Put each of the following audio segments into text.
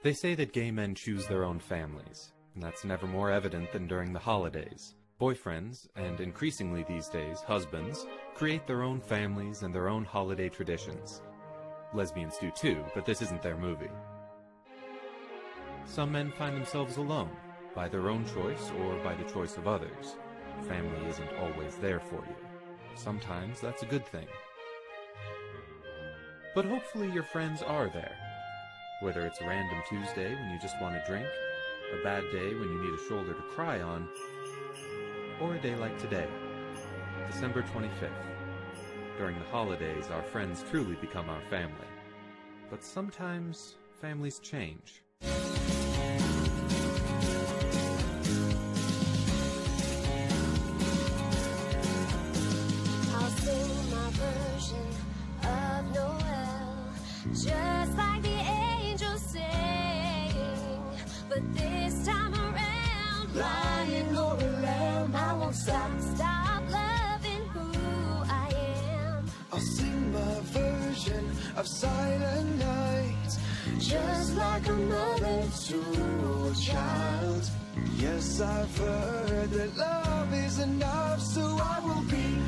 They say that gay men choose their own families, and that's never more evident than during the holidays. Boyfriends, and increasingly these days, husbands, create their own families and their own holiday traditions. Lesbians do too, but this isn't their movie. Some men find themselves alone, by their own choice or by the choice of others. Family isn't always there for you. Sometimes that's a good thing. But hopefully your friends are there. Whether it's a random Tuesday when you just want a drink, a bad day when you need a shoulder to cry on, or a day like today, December 25th. During the holidays, our friends truly become our family. But sometimes, families change. I'll sing my version of Noel, just like the angels sing. But this time around, lion or a lamb, I won't stop loving who I am. I'll sing my version of Silent Night, just like a mother to a child. Yes, I've heard that love is enough, so I will be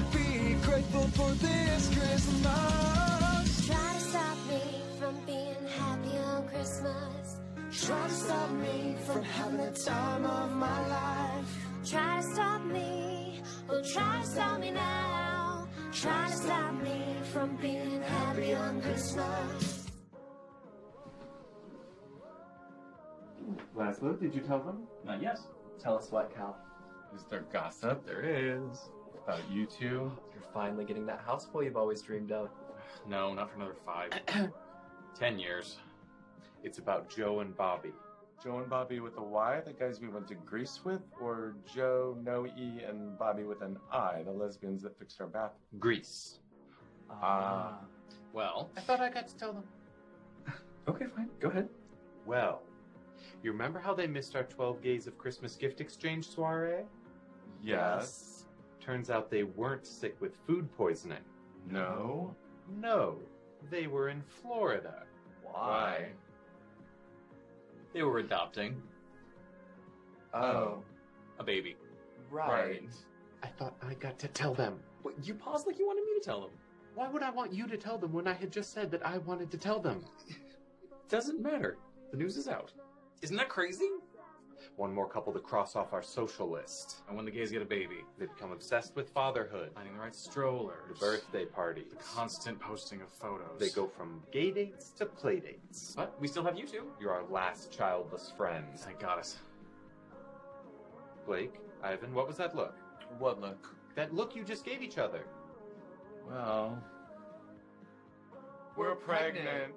grateful for this Christmas. Try to stop me from being happy on Christmas. Try to stop me from having the time of my life. Try to stop me, oh try to stop me now. Try to stop me from being happy on Christmas. Laszlo, did you tell them? Yes. Tell us what, Cal. Is there gossip? There is. About you two? You're finally getting that houseboy you've always dreamed of. No, not for another 5. 10 years. It's about Joe and Bobby. Joe and Bobby with a Y, the guys we went to Greece with? Or Joe, no E, and Bobby with an I, the lesbians that fixed our bathroom? Greece. Well, I thought I got to tell them. Okay, fine. Go ahead. Well, you remember how they missed our 12 Gays of Christmas gift exchange soiree? Yes. Turns out they weren't sick with food poisoning. No? No. They were in Florida. Why? They were adopting. Oh. A baby. Right. I thought I got to tell them. Wait, you paused like you wanted me to tell them. Why would I want you to tell them when I had just said that I wanted to tell them? Doesn't matter. The news is out. Isn't that crazy? One more couple to cross off our social list. And when the gays get a baby, They become obsessed with fatherhood, finding the right strollers, the birthday party. the constant posting of photos. They go from gay dates to play dates. But we still have you two. You're our last childless friends. Thank goddess. Blake, Ivan, what was that look? What look? That look you just gave each other. Well, We're pregnant.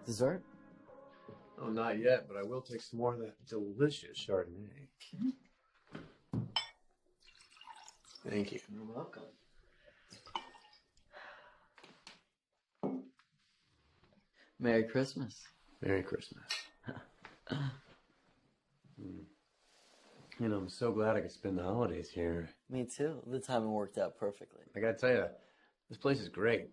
Dessert? Oh, not yet, but I will take some more of that delicious Chardonnay. Thank you. You're welcome. Merry Christmas. Merry Christmas. You know, I'm so glad I could spend the holidays here. Me too. The timing worked out perfectly. I gotta tell you, this place is great.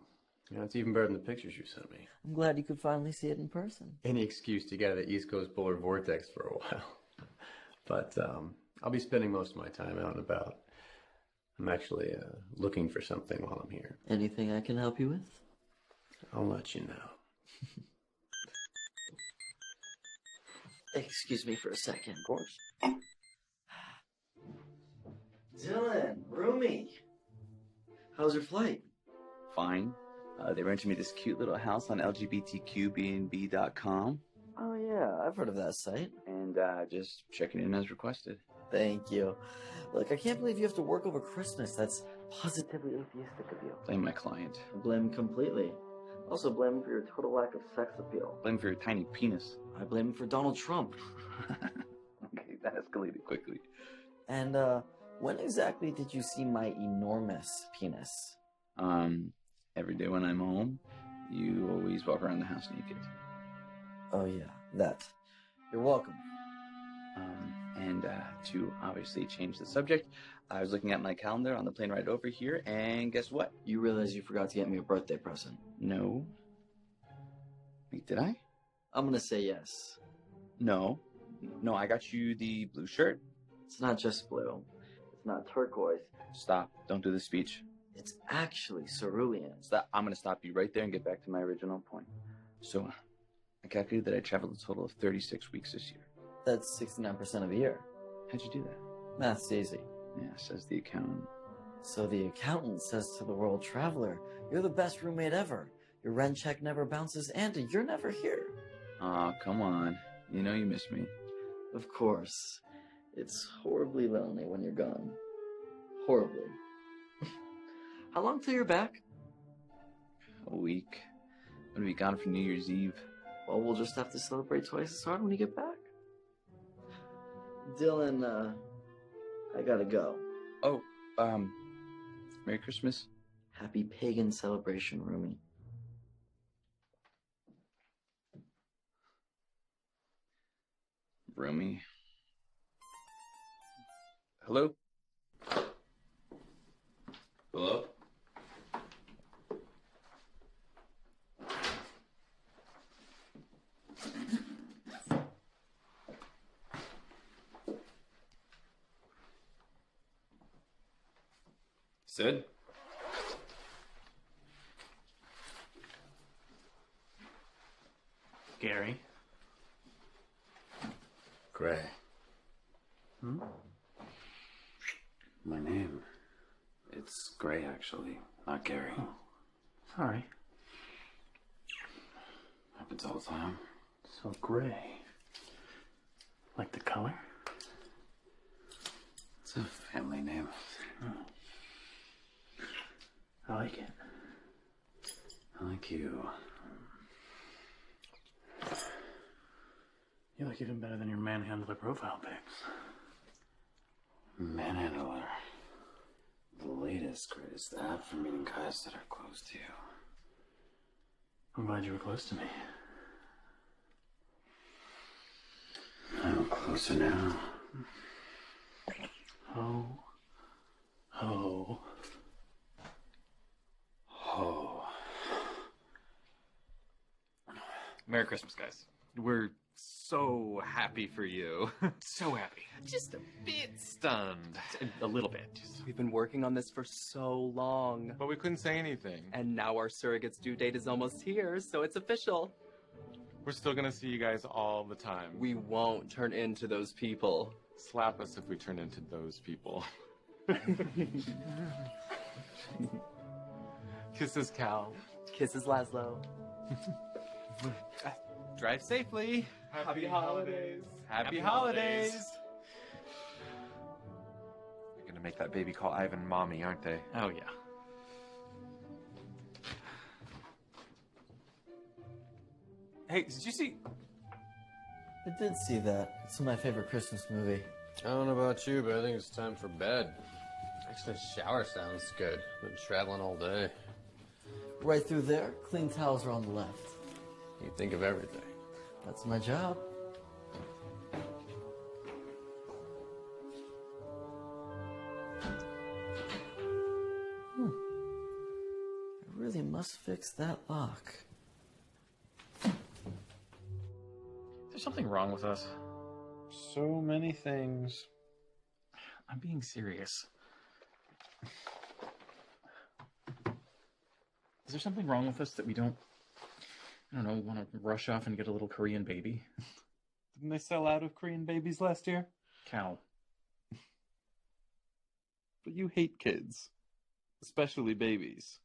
You know, it's even better than the pictures you sent me. I'm glad you could finally see it in person. Any excuse to get out of the East Coast polar vortex for a while. But I'll be spending most of my time out and about. I'm actually looking for something while I'm here. Anything I can help you with? I'll let you know. Excuse me for a second. Of course. Dylan, Rumi, how's your flight? Fine. They rented me this cute little house on LGBTQBnB.com. Oh yeah, I've heard of that site. And just checking in as requested. Thank you. Look, I can't believe you have to work over Christmas. That's positively atheistic of you. Blame my client. Blame him completely. Also blame him for your total lack of sex appeal. Blame for your tiny penis. I blame him for Donald Trump. Okay, that escalated quickly. And when exactly did you see my enormous penis? Every day when I'm home, you always walk around the house naked. Oh yeah, that. You're welcome. And to obviously change the subject, I was looking at my calendar on the plane ride over here, and guess what? You realize you forgot to get me a birthday present. No. Wait, did I? I'm gonna say yes. No. No, I got you the blue shirt. It's not just blue. It's not turquoise. Stop. Don't do the speech. It's actually cerulean. Stop. I'm going to stop you right there and get back to my original point. So, I calculated that I traveled a total of 36 weeks this year. That's 69% of a year. How'd you do that? Math's easy. Yeah, says the accountant. So the accountant says to the world traveler, you're the best roommate ever. Your rent check never bounces and you're never here. Aw, come on. You know you miss me. Of course. It's horribly lonely when you're gone. Horribly. How long till you're back? A week. I'm gonna be gone for New Year's Eve. Well, we'll just have to celebrate twice as hard when you get back. Dylan, I gotta go. Oh, Merry Christmas. Happy pagan celebration, roomie. Roomie. Hello? Hello? Sid? Gary? Gray. Hmm? My name. It's Gray, actually, not Gary. Oh. Sorry. Happens all the time. So gray. Like the color? It's a family name. Oh. I like it. I like you. You look even better than your manhandler profile pics. Manhandler. The latest, greatest app for meeting guys that are close to you. I'm glad you were close to me. I'm closer now. Oh. Oh. Oh. Merry Christmas, guys. We're so happy for you. So happy. Just a bit stunned. A little bit. We've been working on this for so long. But we couldn't say anything. And now our surrogate's due date is almost here, so it's official. We're still gonna see you guys all the time. We won't turn into those people. Slap us if we turn into those people. Kisses, Cal. Kisses, Laszlo. Drive safely. Happy holidays. Happy holidays. They're gonna make that baby call Ivan mommy, aren't they? Oh, yeah. Hey, did you see? I did see that. It's my favorite Christmas movie. I don't know about you, but I think it's time for bed. Actually, shower sounds good. Been traveling all day. Right through there, clean towels are on the left. You think of everything. That's my job. I really must fix that lock. Is there something wrong with us? So many things. I'm being serious. Is there something wrong with us that we don't, I don't know, want to rush off and get a little Korean baby? Didn't they sell out of Korean babies last year? Cal. But you hate kids. Especially babies.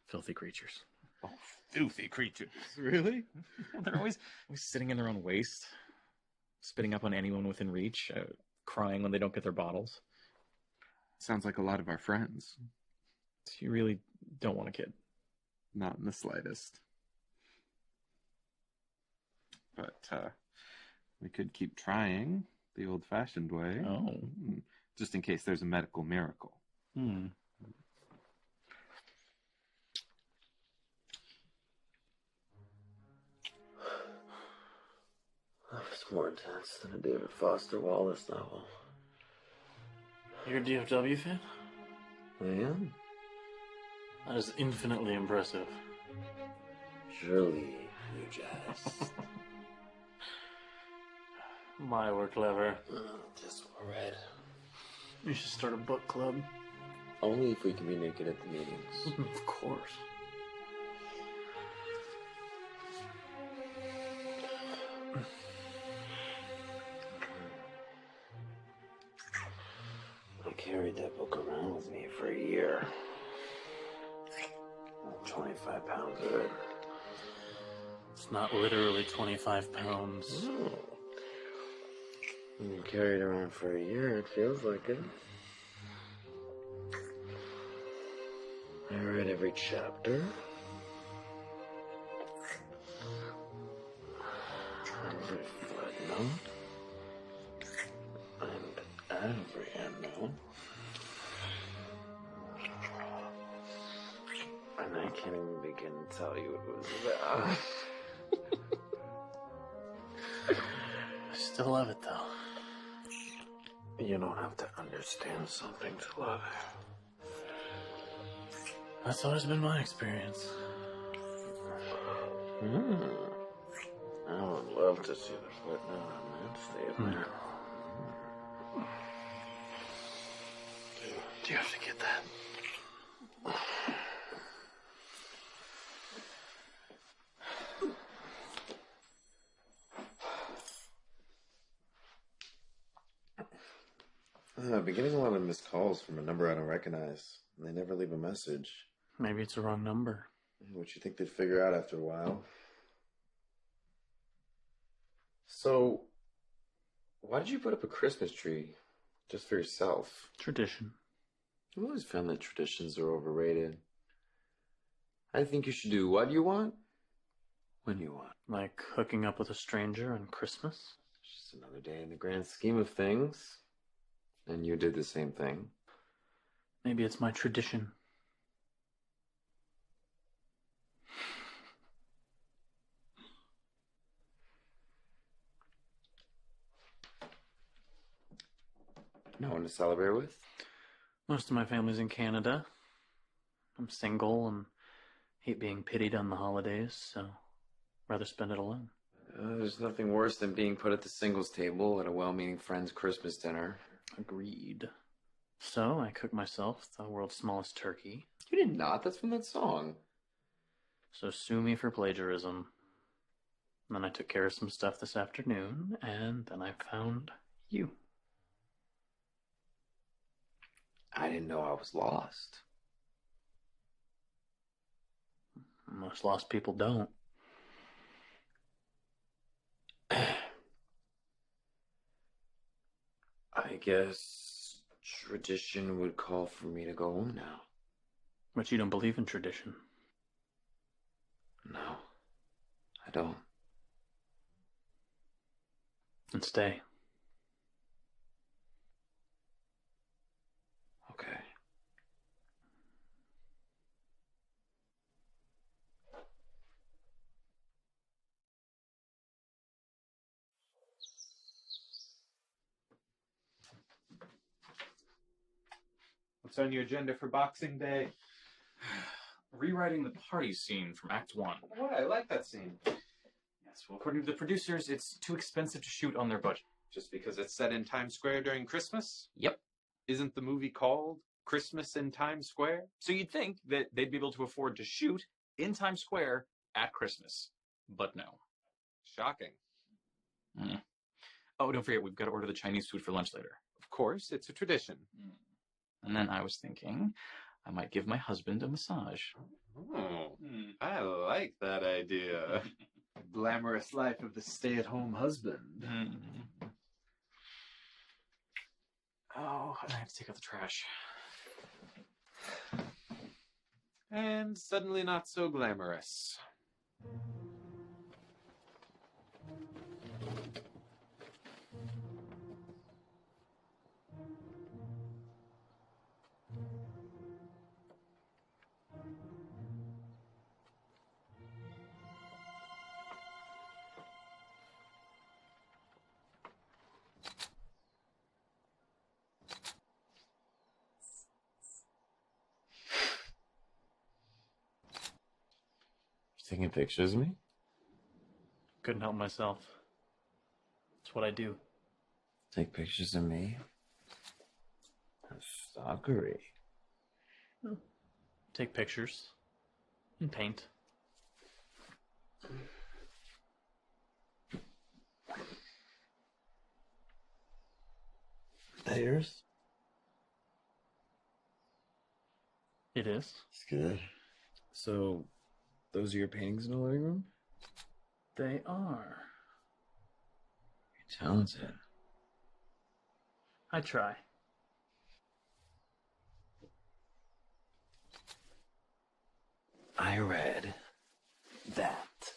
Filthy creatures. Oh, filthy creatures. Really? They're always sitting in their own waste, spitting up on anyone within reach, crying when they don't get their bottles. Sounds like a lot of our friends. So you really don't want a kid? Not in the slightest. But, we could keep trying the old-fashioned way. Oh. Just in case there's a medical miracle. That was more intense than a David Foster Wallace novel. You're a DFW fan? I am? That is infinitely impressive. Surely, New Jazz. My, we're clever. Just read. You should start a book club. Only if we can be naked at the meetings. Of course. I carried that book around with me for a year. 25 pounds of it. It's not literally 25 pounds. When you carry it around for a year, it feels like it. I read every chapter. Every footnote. And every endnote. And I can't even begin to tell you it was that. I still love it, though. You don't have to understand something to love it. That's always been my experience. I would love to see the footnote on that statement. Do you have to get that? I've been getting a lot of missed calls from a number I don't recognize. And they never leave a message. Maybe it's the wrong number. What you think they'd figure out after a while? So, why did you put up a Christmas tree? Just for yourself? Tradition. I've always found that traditions are overrated. I think you should do what you want, when you want. Like hooking up with a stranger on Christmas? It's just another day in the grand scheme of things. And you did the same thing. Maybe it's my tradition. No one to celebrate with? Most of my family's in Canada. I'm single and hate being pitied on the holidays, so rather spend it alone. There's nothing worse than being put at the singles table at a well-meaning friend's Christmas dinner. Agreed. So I cooked myself the world's smallest turkey. You did not. That's from that song. So sue me for plagiarism. And then I took care of some stuff this afternoon, and then I found you. I didn't know I was lost. Most lost people don't. I guess tradition would call for me to go home now. But you don't believe in tradition. No, I don't. And stay. Okay. What's on your agenda for Boxing Day? Rewriting the party scene from Act 1. Oh, I like that scene. Yes, well, according to the producers, it's too expensive to shoot on their budget. Just because it's set in Times Square during Christmas? Yep. Isn't the movie called Christmas in Times Square? So you'd think that they'd be able to afford to shoot in Times Square at Christmas. But no. Shocking. Oh, don't forget, we've got to order the Chinese food for lunch later. Of course, it's a tradition. And then I was thinking I might give my husband a massage. Oh, I like that idea. Glamorous life of the stay-at-home husband. Oh, I have to take out the trash. And suddenly not so glamorous. Taking pictures of me? Couldn't help myself. It's It's what I do. Take pictures of me? That's stalkery. Take pictures. And paint. That yours? It is. It's good. So, those are your paintings in the living room? They are. You're talented. I try. I read that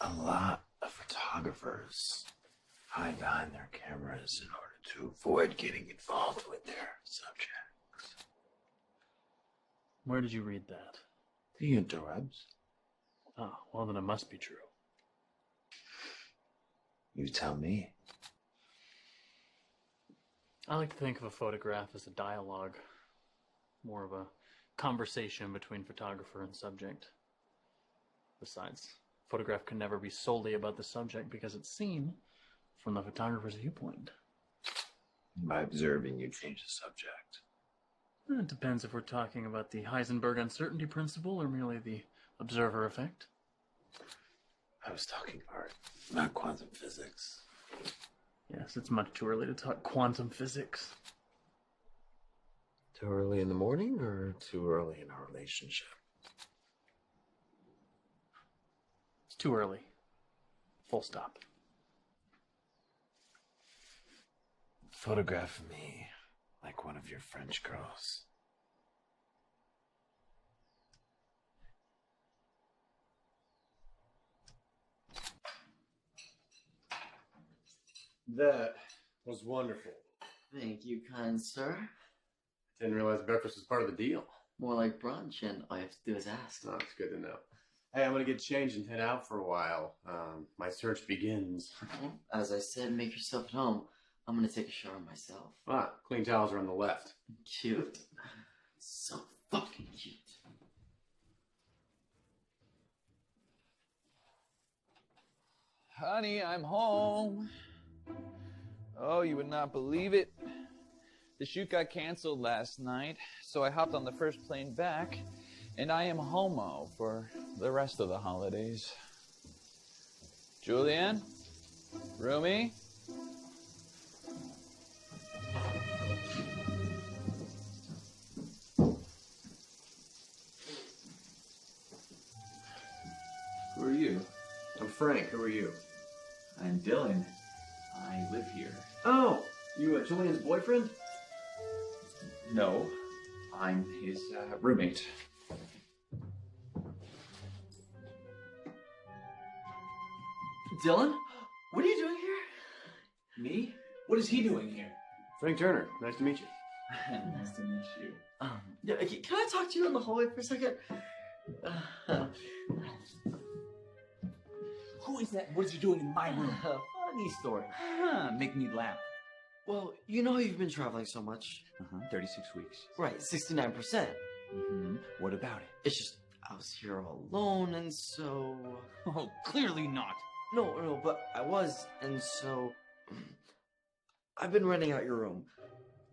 a lot of photographers hide behind their cameras in order to avoid getting involved with their subjects. Where did you read that? The interwebs. Oh, well then it must be true. You tell me. I like to think of a photograph as a dialogue. More of a conversation between photographer and subject. Besides, photograph can never be solely about the subject because it's seen from the photographer's viewpoint. By observing, you change the subject. It depends if we're talking about the Heisenberg uncertainty principle or merely the observer effect. I was talking art, not quantum physics. Yes, it's much too early to talk quantum physics. Too early in the morning or too early in our relationship? It's too early. Full stop. Photograph me like one of your French girls. That was wonderful. Thank you, kind sir. Didn't realize breakfast was part of the deal. More like brunch, and all you have to do is ask. Oh, it's good to know. Hey, I'm gonna get changed and head out for a while. My search begins. As I said, make yourself at home. I'm gonna take a shower myself. Ah, clean towels are on the left. Cute. So fucking cute. Honey, I'm home. Oh, you would not believe it. The shoot got canceled last night, so I hopped on the first plane back, and I am homo for the rest of the holidays. Julian? Rumi? Who are you? I'm Frank. Who are you? I'm Dylan. I live here. Oh, you Julian's boyfriend? No, I'm his roommate. Dylan? What are you doing here? Me? What is he doing here? Frank Turner. Nice to meet you. Nice to meet you. Yeah, can I talk to you in the hallway for a second? Who is that? What is he doing in my room? Funny story. Make me laugh. Well, you know you've been traveling so much. 36 weeks. Right, 69%. Mm-hmm. What about it? It's just, I was here all alone, and so... Oh, clearly not. No, but I was, and so... I've been renting out your room.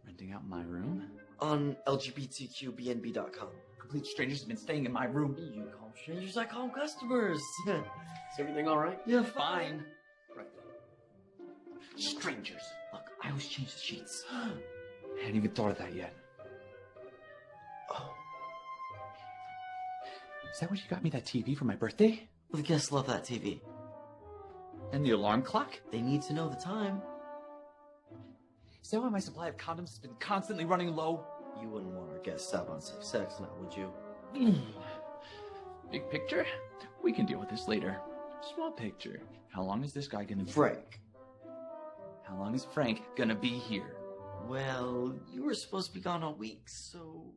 Renting out my room? On LGBTQBNB.com. Complete strangers have been staying in my room. You call them strangers, I call them customers. Is everything all right? Yeah, fine. Right. Strangers. Look, I always change the sheets. I hadn't even thought of that yet. Oh. Is that what you got me that TV for my birthday? Well, the guests love that TV. And the alarm clock? They need to know the time. Is that why my supply of condoms has been constantly running low? You wouldn't want our guests to have unsafe sex now, would you? Big picture? We can deal with this later. Small picture. How long is this guy gonna be? Frank. How long is Frank gonna be here? Well, you were supposed to be gone all week, so...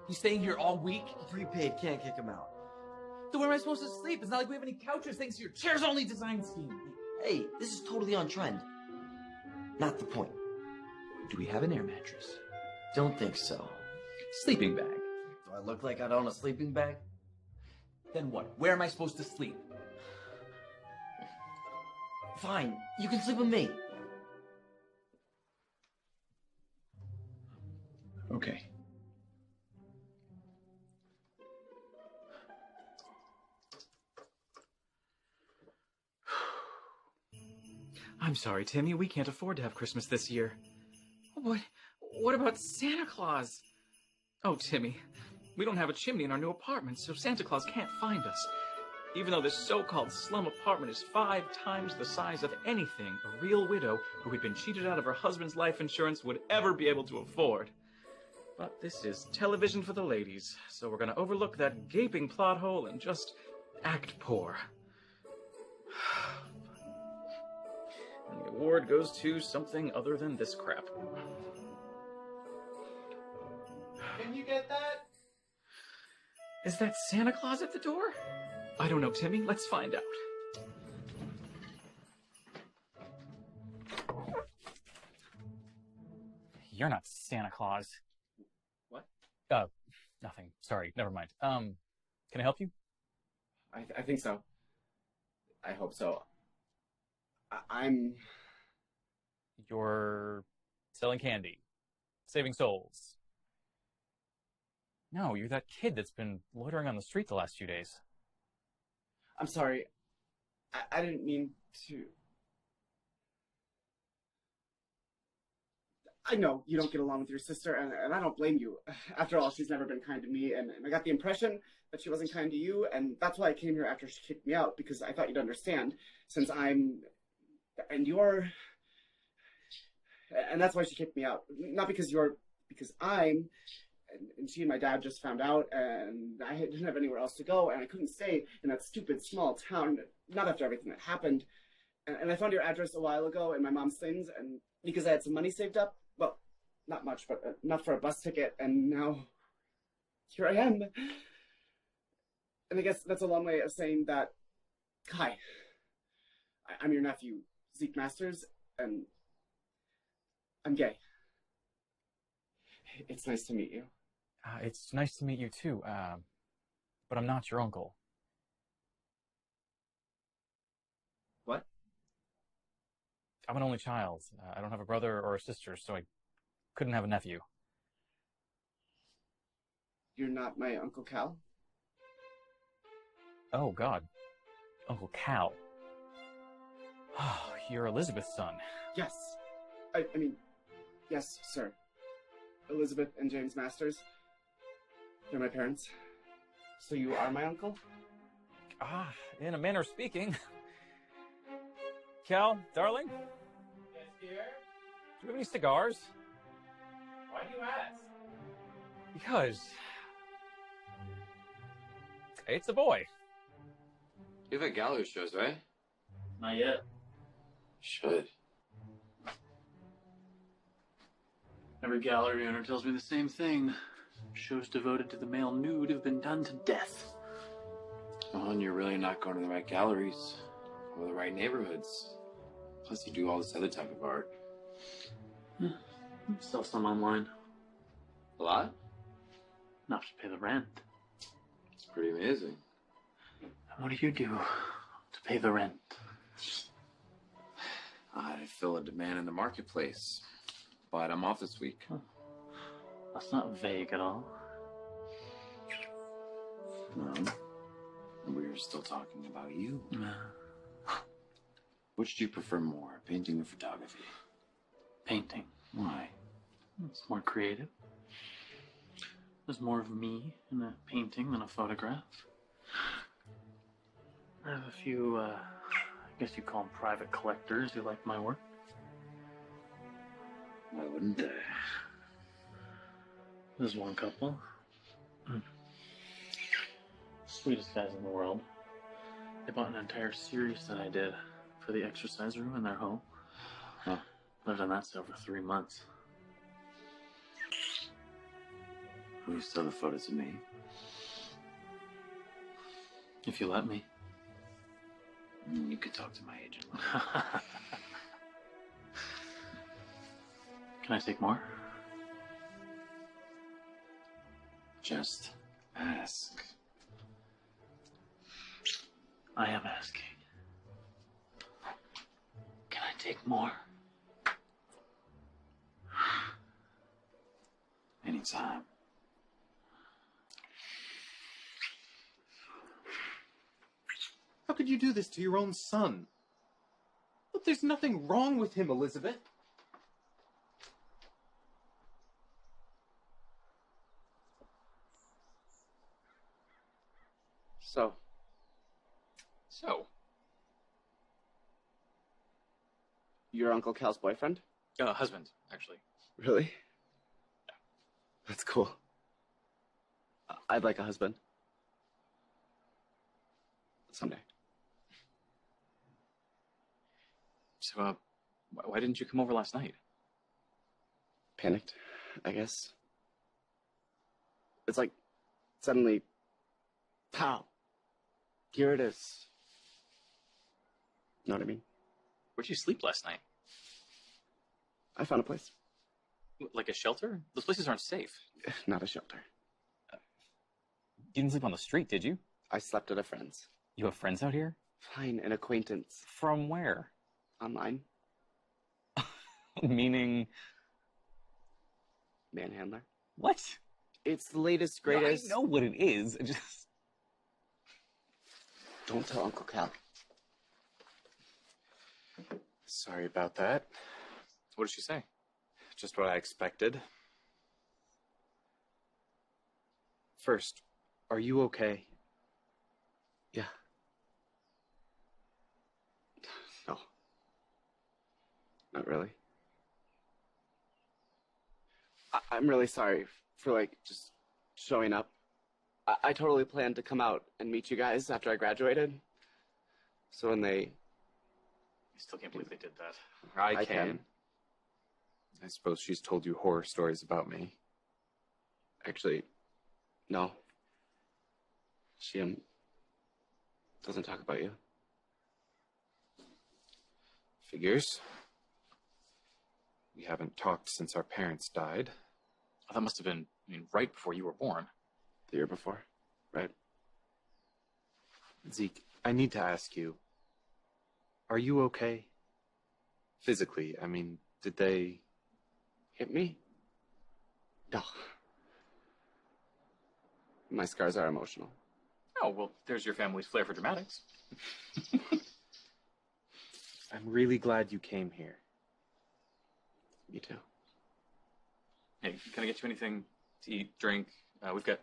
He's staying here all week? Prepaid, can't kick him out. Then where am I supposed to sleep? It's not like we have any couches thanks to your chairs-only design scheme. Hey, this is totally on trend. Not the point. Do we have an air mattress? Don't think so. Sleeping bag. Do I look like I'd own a sleeping bag? Then what? Where am I supposed to sleep? Fine, you can sleep with me. Okay. I'm sorry, Timmy. We can't afford to have Christmas this year. What about Santa Claus? Oh, Timmy, we don't have a chimney in our new apartment, so Santa Claus can't find us. Even though this so-called slum apartment is 5 times the size of anything a real widow who had been cheated out of her husband's life insurance would ever be able to afford. But this is television for the ladies, so we're gonna overlook that gaping plot hole and just act poor. And the award goes to something other than this crap. Can you get that? Is that Santa Claus at the door? I don't know, Timmy. Let's find out. You're not Santa Claus. What? Nothing. Sorry, never mind. Can I help you? I think so. I hope so. I'm... You're selling candy. Saving souls. No, you're that kid that's been loitering on the street the last few days. I'm sorry. I didn't mean to... I know you don't get along with your sister, and I don't blame you. After all, she's never been kind to me, and I got the impression that she wasn't kind to you, and that's why I came here after she kicked me out, because I thought you'd understand, since I'm... and you're... And that's why she kicked me out. Not because you're... because I'm... And she and my dad just found out, and I didn't have anywhere else to go, and I couldn't stay in that stupid small town, not after everything that happened. And I found your address a while ago in my mom's things, and because I had some money saved up, well, not much, but enough for a bus ticket, and now here I am. And I guess that's a long way of saying that, hi, I'm your nephew, Zeke Masters, and I'm gay. It's nice to meet you. It's nice to meet you too, but I'm not your uncle. What? I'm an only child. I don't have a brother or a sister, so I couldn't have a nephew. You're not my Uncle Cal? Oh, God. Uncle Cal. Oh, you're Elizabeth's son. Yes. I mean, yes, sir. Elizabeth and James Masters. They're my parents. So you are my uncle? In a manner of speaking. Cal, darling? Yes, dear? Do you have any cigars? Why do you ask? Because... it's a boy. You've had gallery shows, right? Not yet. Should. Every gallery owner tells me the same thing. Shows devoted to the male nude have been done to death. Well, and you're really not going to the right galleries or the right neighborhoods. Plus, you do all this other type of art. Sell some online. A lot? Enough to pay the rent. It's pretty amazing. And what do you do to pay the rent? I fill a demand in the marketplace. But I'm off this week. That's not vague at all. No. We're still talking about you. Which do you prefer more, painting or photography? Painting. Why? It's more creative. There's more of me in a painting than a photograph. I have a few, I guess you call them private collectors who like my work. Why wouldn't they? There's one couple. Sweetest guys in the world. They bought an entire series that I did for the exercise room in their home. Huh. Lived on that sale for 3 months. Will you sell the photo to me? If you let me. You could talk to my agent. Can I take more? Just ask. I am asking. take more? Anytime. How could you do this to your own son? But there's nothing wrong with him, Elizabeth. So, you're Uncle Cal's boyfriend? Husband, actually. Really? That's cool. I'd like a husband. Someday. So, why didn't you come over last night? Panicked, I guess. It's like, suddenly, pow! Here it is. Know what I mean? Where'd you sleep last night? I found a place. Like a shelter? Those places aren't safe. Not a shelter. You didn't sleep on the street, did you? I slept at a friend's. You have friends out here? Fine, an acquaintance. From where? Online. Meaning? Manhandler. What? It's the latest, greatest... No, I know what it is. I just... Don't tell Uncle Cal. Sorry about that. What did she say? Just what I expected. First, are you okay? Yeah. No. Not really. I'm really sorry for, like, just showing up. I totally planned to come out and meet you guys after I graduated. So when they... I still can't believe they did that. I can. I suppose she's told you horror stories about me. Actually, no. She doesn't talk about you. Figures. We haven't talked since our parents died. Oh, that must have been, right before you were born. The year before, right? Zeke, I need to ask you. Are you okay? Physically, did they... Hit me? No. My scars are emotional. Oh, well, there's your family's flair for dramatics. I'm really glad you came here. Me too. Hey, can I get you anything to eat, drink? We've got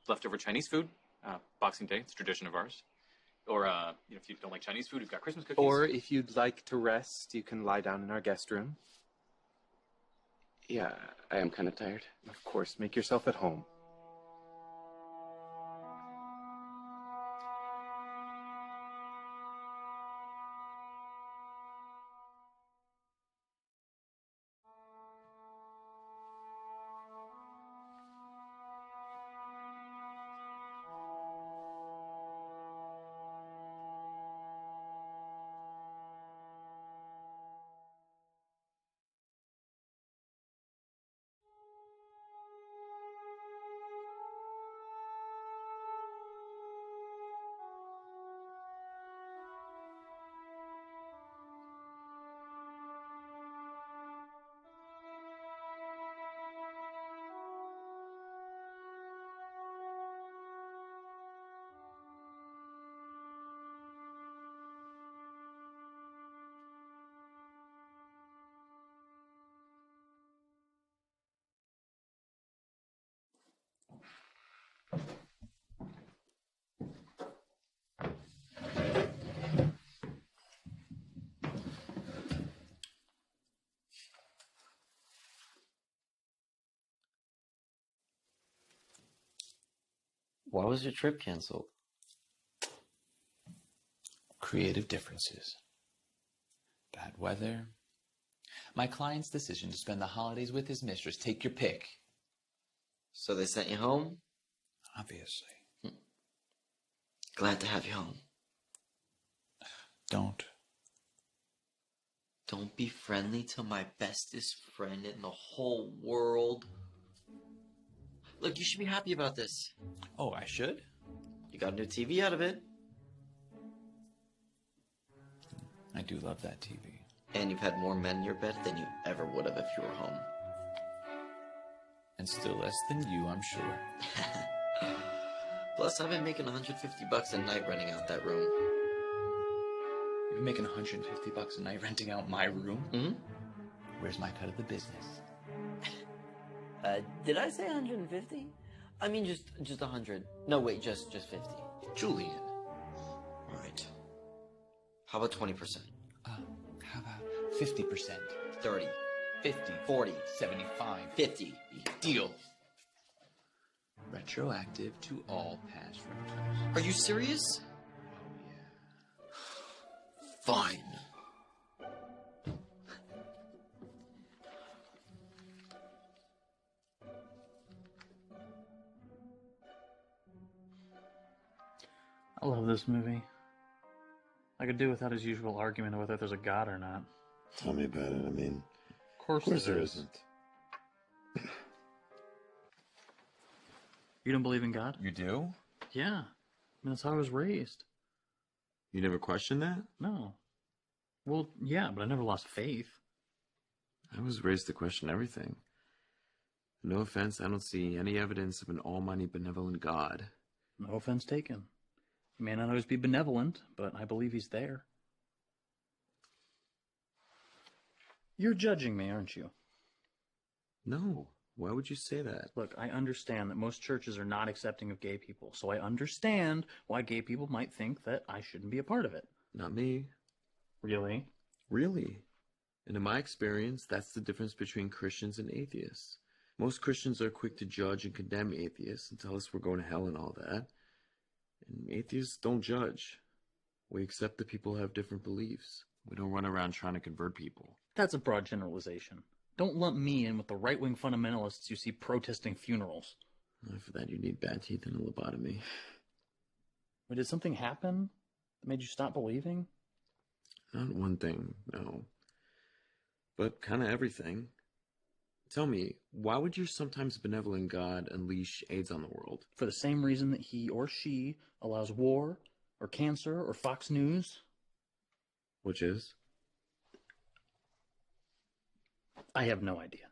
leftover Chinese food. Boxing Day, it's a tradition of ours. Or, if you don't like Chinese food, we've got Christmas cookies. Or if you'd like to rest, you can lie down in our guest room. Yeah, I am kind of tired. Of course, make yourself at home. Why was your trip canceled? Creative differences. Bad weather. My client's decision to spend the holidays with his mistress. Take your pick. So they sent you home? Obviously. Glad to have you home. Don't. Don't be friendly to my bestest friend in the whole world. Look, you should be happy about this. Oh, I should? You got a new TV out of it. I do love that TV. And you've had more men in your bed than you ever would have if you were home. And still less than you, I'm sure. Plus, I've been making $150 a night renting out that room. You've been making $150 a night renting out my room? Mm-hmm. Where's my cut of the business? Did I say 150? I mean, just 100. No, wait, just 50. Julian. All right. How about 20%? How about 50%? 30. 50. 40. 75. 50. Deal. Retroactive to all past rentals. Are you serious? Fine. I love this movie. I could do without his usual argument of whether there's a god or not. Tell me about it. I mean, Of course there is. isn't. You don't believe in God? You do? Yeah. I mean, that's how I was raised. You never questioned that? No. Well, yeah, but I never lost faith. I was raised to question everything. No offense, I don't see any evidence of an almighty benevolent God. No offense taken. He may not always be benevolent, but I believe he's there. You're judging me, aren't you? No. Why would you say that? Look, I understand that most churches are not accepting of gay people, so I understand why gay people might think that I shouldn't be a part of it. Not me. Really? Really. And in my experience, that's the difference between Christians and atheists. Most Christians are quick to judge and condemn atheists and tell us we're going to hell and all that. And atheists don't judge. We accept that people have different beliefs. We don't run around trying to convert people. That's a broad generalization. Don't lump me in with the right-wing fundamentalists you see protesting funerals. For that, you need bad teeth and a lobotomy. But did something happen that made you stop believing? Not one thing, no. But kind of everything. Tell me, why would your sometimes benevolent God unleash AIDS on the world? For the same reason that he or she allows war, or cancer, or Fox News. Which is? I have no idea.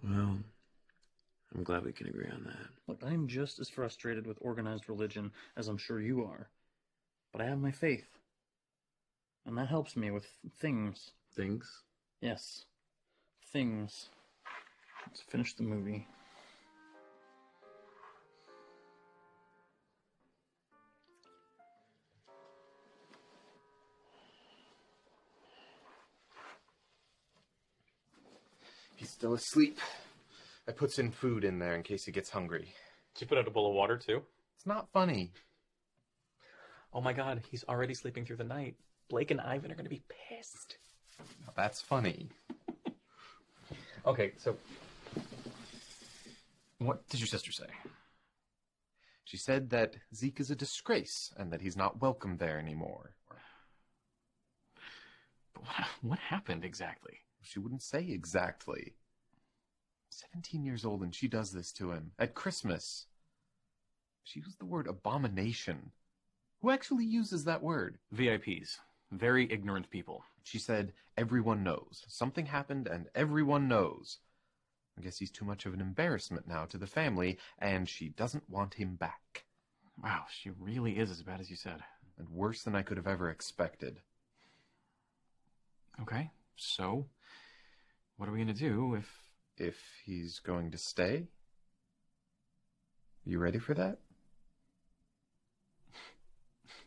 Well, I'm glad we can agree on that. Look, I'm just as frustrated with organized religion as I'm sure you are. But I have my faith. And that helps me with things. Things? Yes. Things. Let's finish the movie. He's still asleep. I puts in food in there in case he gets hungry. Did you put out a bowl of water, too? It's not funny. Oh my god, he's already sleeping through the night. Blake and Ivan are going to be pissed. Now that's funny. Okay, so... what did your sister say? She said that Zeke is a disgrace and that he's not welcome there anymore. But what happened exactly? She wouldn't say exactly. 17 years old and she does this to him at Christmas. She used the word abomination. Who actually uses that word? VIPs. Very ignorant people. She said, everyone knows. Something happened and everyone knows. I guess he's too much of an embarrassment now to the family, and she doesn't want him back. Wow, she really is as bad as you said. And worse than I could have ever expected. Okay, so what are we going to do if he's going to stay? You ready for that?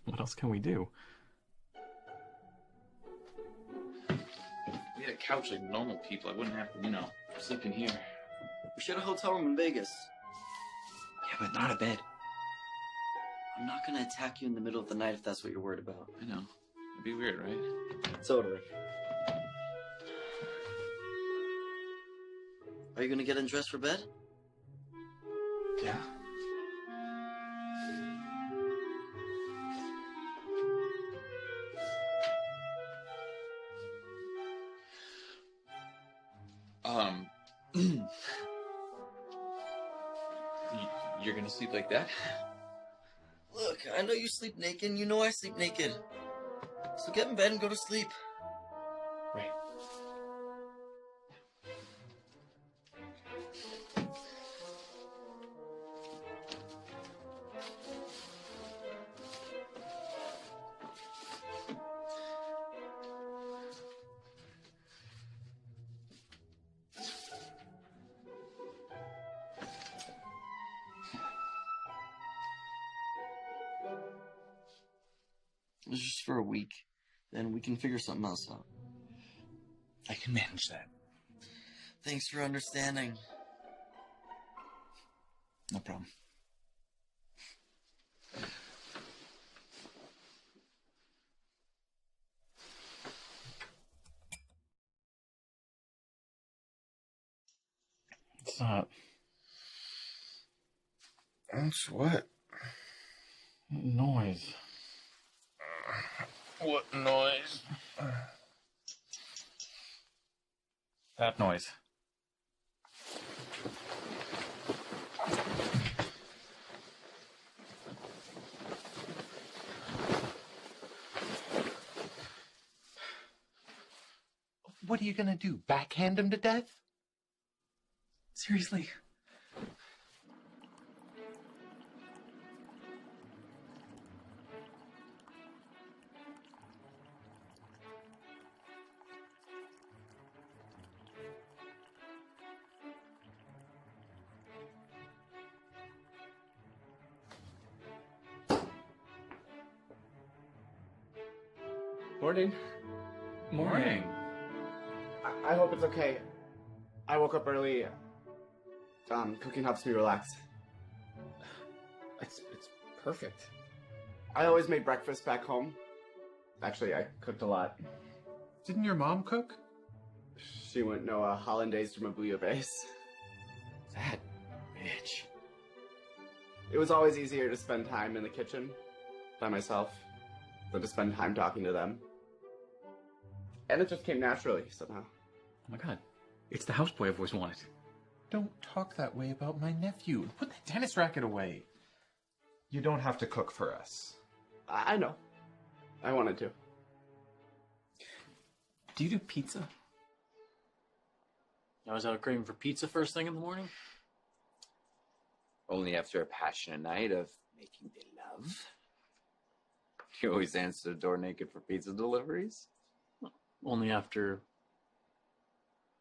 What else can we do? We had a couch like normal people. I wouldn't have to, sleep in here. We should have a hotel room in Vegas. Yeah, but not a bed. I'm not gonna attack you in the middle of the night if that's what you're worried about. I know. It'd be weird, right? Totally. Are you gonna get undressed for bed? Yeah. You're gonna sleep like that. Look, I know you sleep naked, and you know I sleep naked. So get in bed and go to sleep. Right. It's just for a week. Then we can figure something else out. I can manage that. Thanks for understanding. No problem. What's that? It's what? Noise. What noise? That noise. What are you gonna do? Backhand him to death? Seriously. Morning. Morning. I hope it's okay. I woke up early. Cooking helps me relax. It's perfect. I always made breakfast back home. Actually, I cooked a lot. Didn't your mom cook? She went no hollandaise from a bouillabaisse. That bitch. It was always easier to spend time in the kitchen by myself than to spend time talking to them. And it just came naturally somehow. Oh my god. It's the houseboy I've always wanted. Don't talk that way about my nephew. Put that tennis racket away. You don't have to cook for us. I know. I wanted to. Do you do pizza? I was out craving for pizza first thing in the morning. Only after a passionate night of making the love. You always answer the door naked for pizza deliveries? Only after...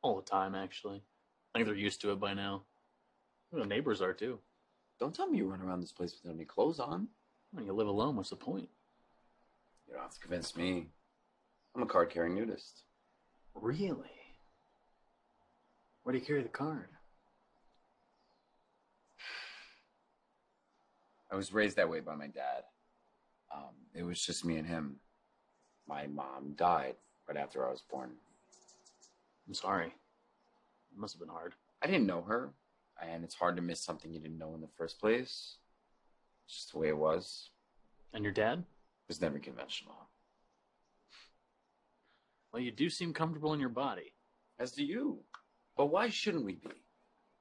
all the time, actually. I think they're used to it by now. The neighbors are, too. Don't tell me you run around this place without any clothes on. When you live alone, what's the point? You don't have to convince me. I'm a card-carrying nudist. Really? Where do you carry the card? I was raised that way by my dad. It was just me and him. My mom died right after I was born. I'm sorry. It must have been hard. I didn't know her, and it's hard to miss something you didn't know in the first place. It's just the way it was. And your dad? It was never conventional. Well, you do seem comfortable in your body. As do you. But why shouldn't we be?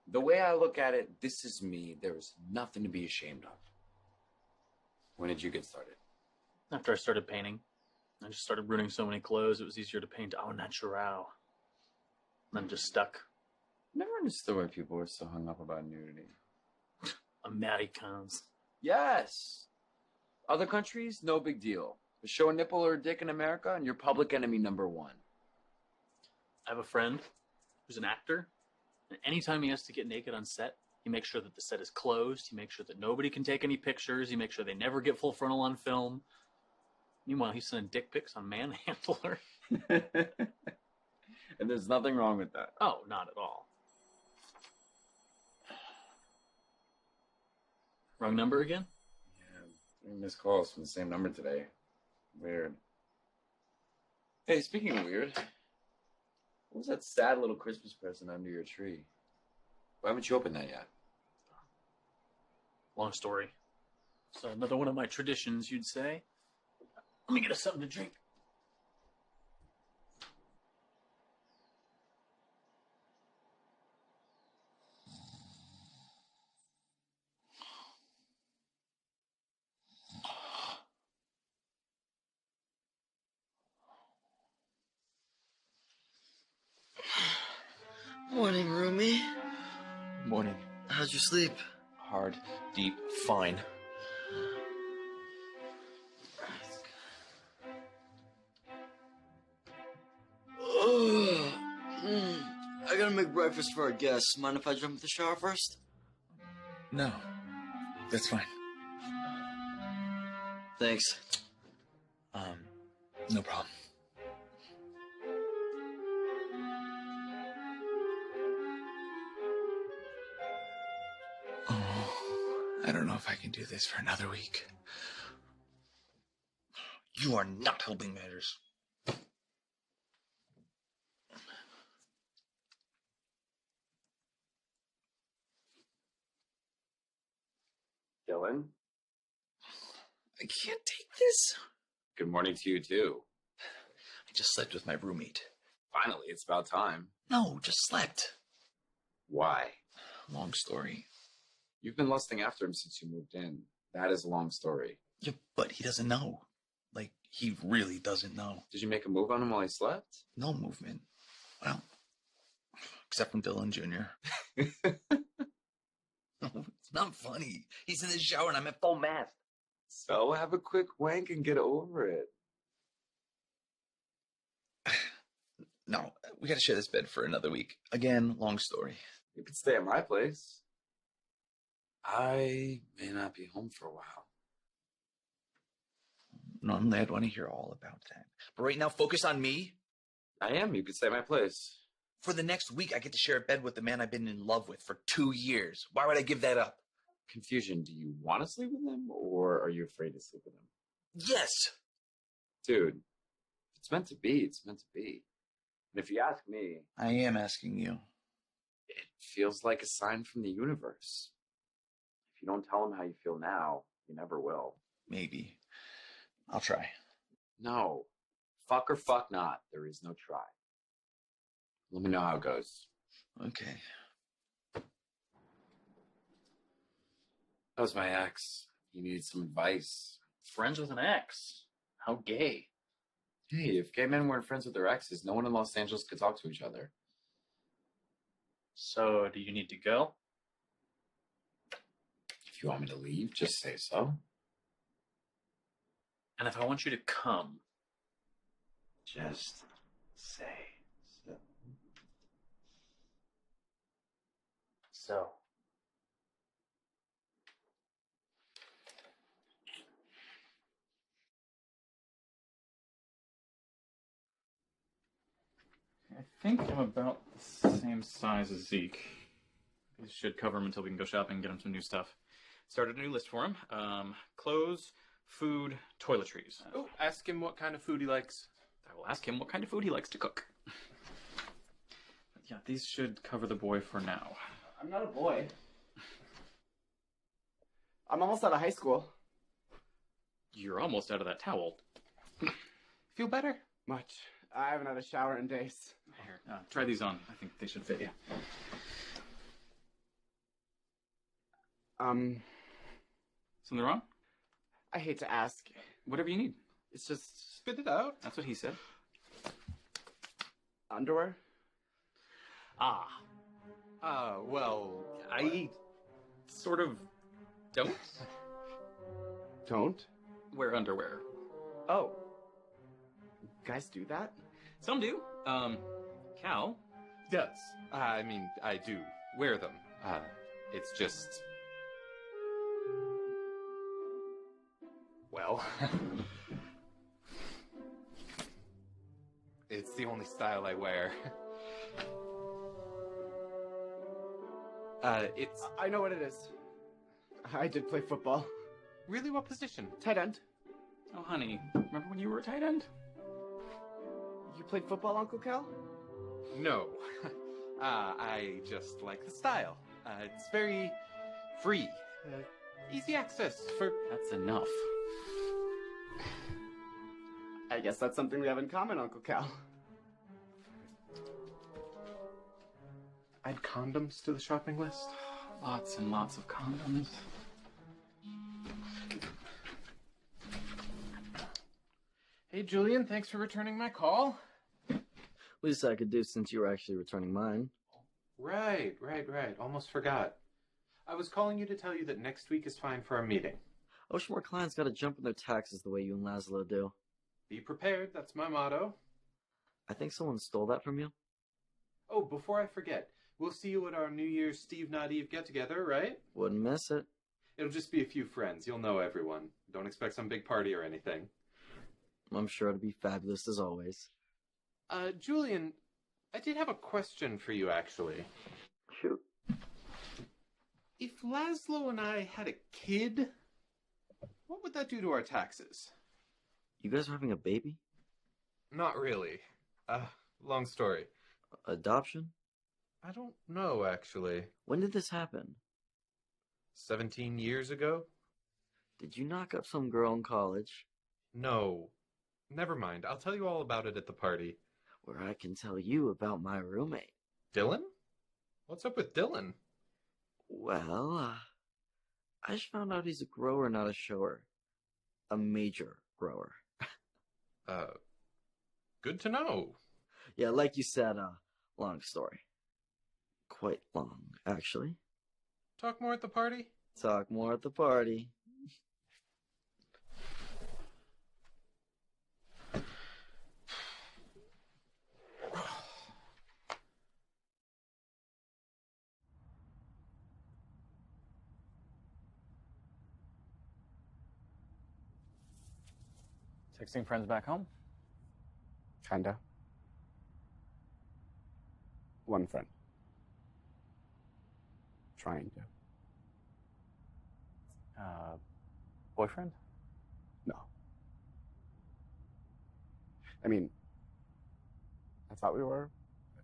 The way I look at it, this is me. There is nothing to be ashamed of. When did you get started? After I started painting. I just started ruining so many clothes, it was easier to paint au naturel. And then just stuck. Never understood why people were so hung up about nudity. Americans. Yes. Other countries, no big deal. But show a nipple or a dick in America, and you're public enemy number one. I have a friend who's an actor, and anytime he has to get naked on set, he makes sure that the set is closed, he makes sure that nobody can take any pictures, he makes sure they never get full frontal on film. Meanwhile, he's sending dick pics on Manhandler. And there's nothing wrong with that. Oh, not at all. Wrong number again? Yeah, 3 missed calls from the same number today. Weird. Hey, speaking of weird, what was that sad little Christmas present under your tree? Why haven't you opened that yet? Long story. So another one of my traditions, you'd say. Let me get us something to drink. How'd you sleep? Hard, deep, fine. I gotta make breakfast for our guests. Mind if I jump in the shower first? No, that's fine. Thanks. No problem. Oh, I don't know if I can do this for another week. You are not helping matters. Dylan? I can't take this. Good morning to you, too. I just slept with my roommate. Finally, it's about time. No, just slept. Why? Long story. You've been lusting after him since you moved in. That is a long story. Yeah, but he doesn't know. Like, he really doesn't know. Did you make a move on him while he slept? No movement. Well, except from Dylan Jr. It's not funny. He's in the shower and I'm at full mast. So have a quick wank and get over it. No, we gotta share this bed for another week. Again, long story. You could stay at my place. I may not be home for a while. Normally I'd want to hear all about that. But right now, focus on me. I am. You could stay at my place. For the next week, I get to share a bed with the man I've been in love with for 2 years. Why would I give that up? Confusion. Do you want to sleep with him, or are you afraid to sleep with him? Yes! Dude, if it's meant to be, it's meant to be. And if you ask me... I am asking you. It feels like a sign from the universe. If you don't tell him how you feel now, you never will. Maybe. I'll try. No. Fuck or fuck not. There is no try. Let me know how it goes. Okay. That was my ex. He needed some advice. Friends with an ex? How gay. Hey, if gay men weren't friends with their exes, no one in Los Angeles could talk to each other. So, do you need to go? If you want me to leave, just say so. And if I want you to come? Just say so. So. I think I'm about the same size as Zeke. These should cover him until we can go shopping and get him some new stuff. Started a new list for him. Clothes, food, toiletries. Oh, ask him what kind of food he likes. I will ask him what kind of food he likes to cook. But yeah, these should cover the boy for now. I'm not a boy. I'm almost out of high school. You're almost out of that towel. Feel better? Much. I haven't had a shower in days. Here, try these on. I think they should fit you. Something wrong? I hate to ask. Whatever you need. It's just... Spit it out. That's what he said. Underwear? Well, I sort of don't. Don't? Wear underwear. Oh. Guys do that? Some do. Cal? Does. I mean, I do wear them. It's just... Well... It's the only style I wear. It's... I know what it is. I did play football. Really? What position? Tight end. Oh, honey. Remember when you were a tight end? You played football, Uncle Cal? No. I just like the style. It's very free. Easy access for... That's enough. I guess that's something we have in common, Uncle Cal. Add condoms to the shopping list? Lots and lots of condoms. Hey, Julian, thanks for returning my call. Least I could do since you were actually returning mine. Right. Almost forgot. I was calling you to tell you that next week is fine for our meeting. I wish more clients got to jump in their taxes the way you and Laszlo do. Be prepared, that's my motto. I think someone stole that from you. Oh, before I forget, we'll see you at our New Year's Steve Not Eve get-together, right? Wouldn't miss it. It'll just be a few friends. You'll know everyone. Don't expect some big party or anything. I'm sure it'll be fabulous as always. Julian, I did have a question for you, actually. Shoot. If Laszlo and I had a kid, what would that do to our taxes? You guys are having a baby? Not really. Long story. Adoption? I don't know, actually. When did this happen? 17 years ago? Did you knock up some girl in college? No. Never mind. I'll tell you all about it at the party. Where I can tell you about my roommate. Dylan? What's up with Dylan? Well, I just found out he's a grower, not a shower. A major grower. Good to know. Yeah, like you said, long story. Quite long, actually. Talk more at the party? Talk more at the party. Texting friends back home? Kinda. One friend. Trying to. Boyfriend? No. I mean, I thought we were. But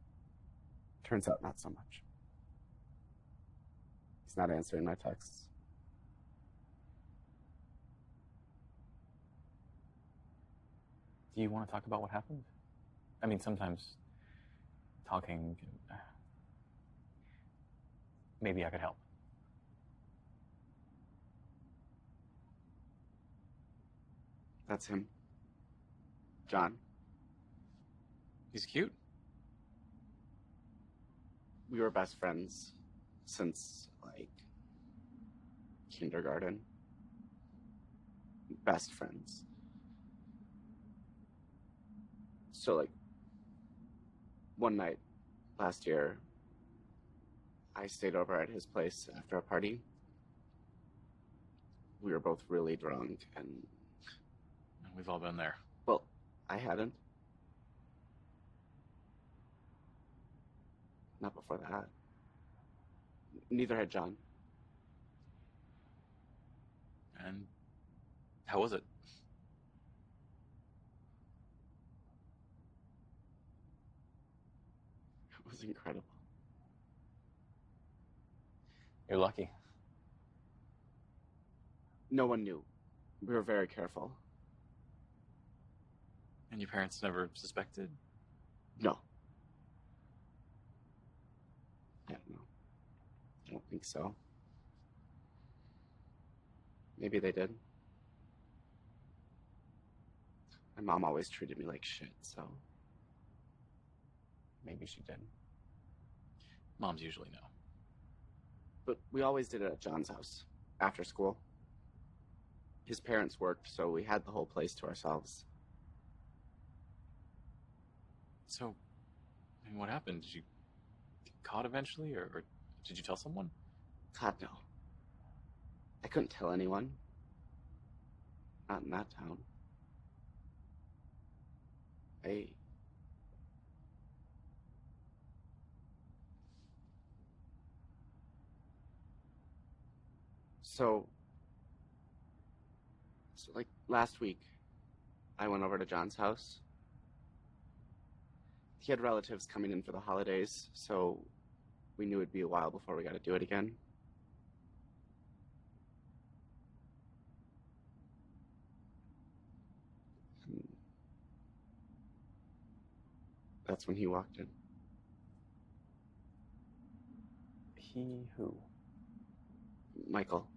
turns out not so much. He's not answering my texts. Do you want to talk about what happened? I mean, sometimes talking... maybe I could help. That's him. John. He's cute. We were best friends since, like, kindergarten. Best friends. So, like, one night last year, I stayed over at his place after a party. We were both really drunk, and... We've all been there. Well, I hadn't. Not before that. Neither had John. And how was it? It was incredible. You're lucky. No one knew. We were very careful. And your parents never suspected? No. I don't know. I don't think so. Maybe they did. My mom always treated me like shit, so... maybe she did. Moms usually know. But we always did it at John's house, after school. His parents worked, so we had the whole place to ourselves. So, I mean, what happened? Did you get caught eventually, or did you tell someone? God, no. I couldn't tell anyone. Not in that town. So, like, last week, I went over to John's house. He had relatives coming in for the holidays, so we knew it'd be a while before we got to do it again. And that's when he walked in. He who? Michael.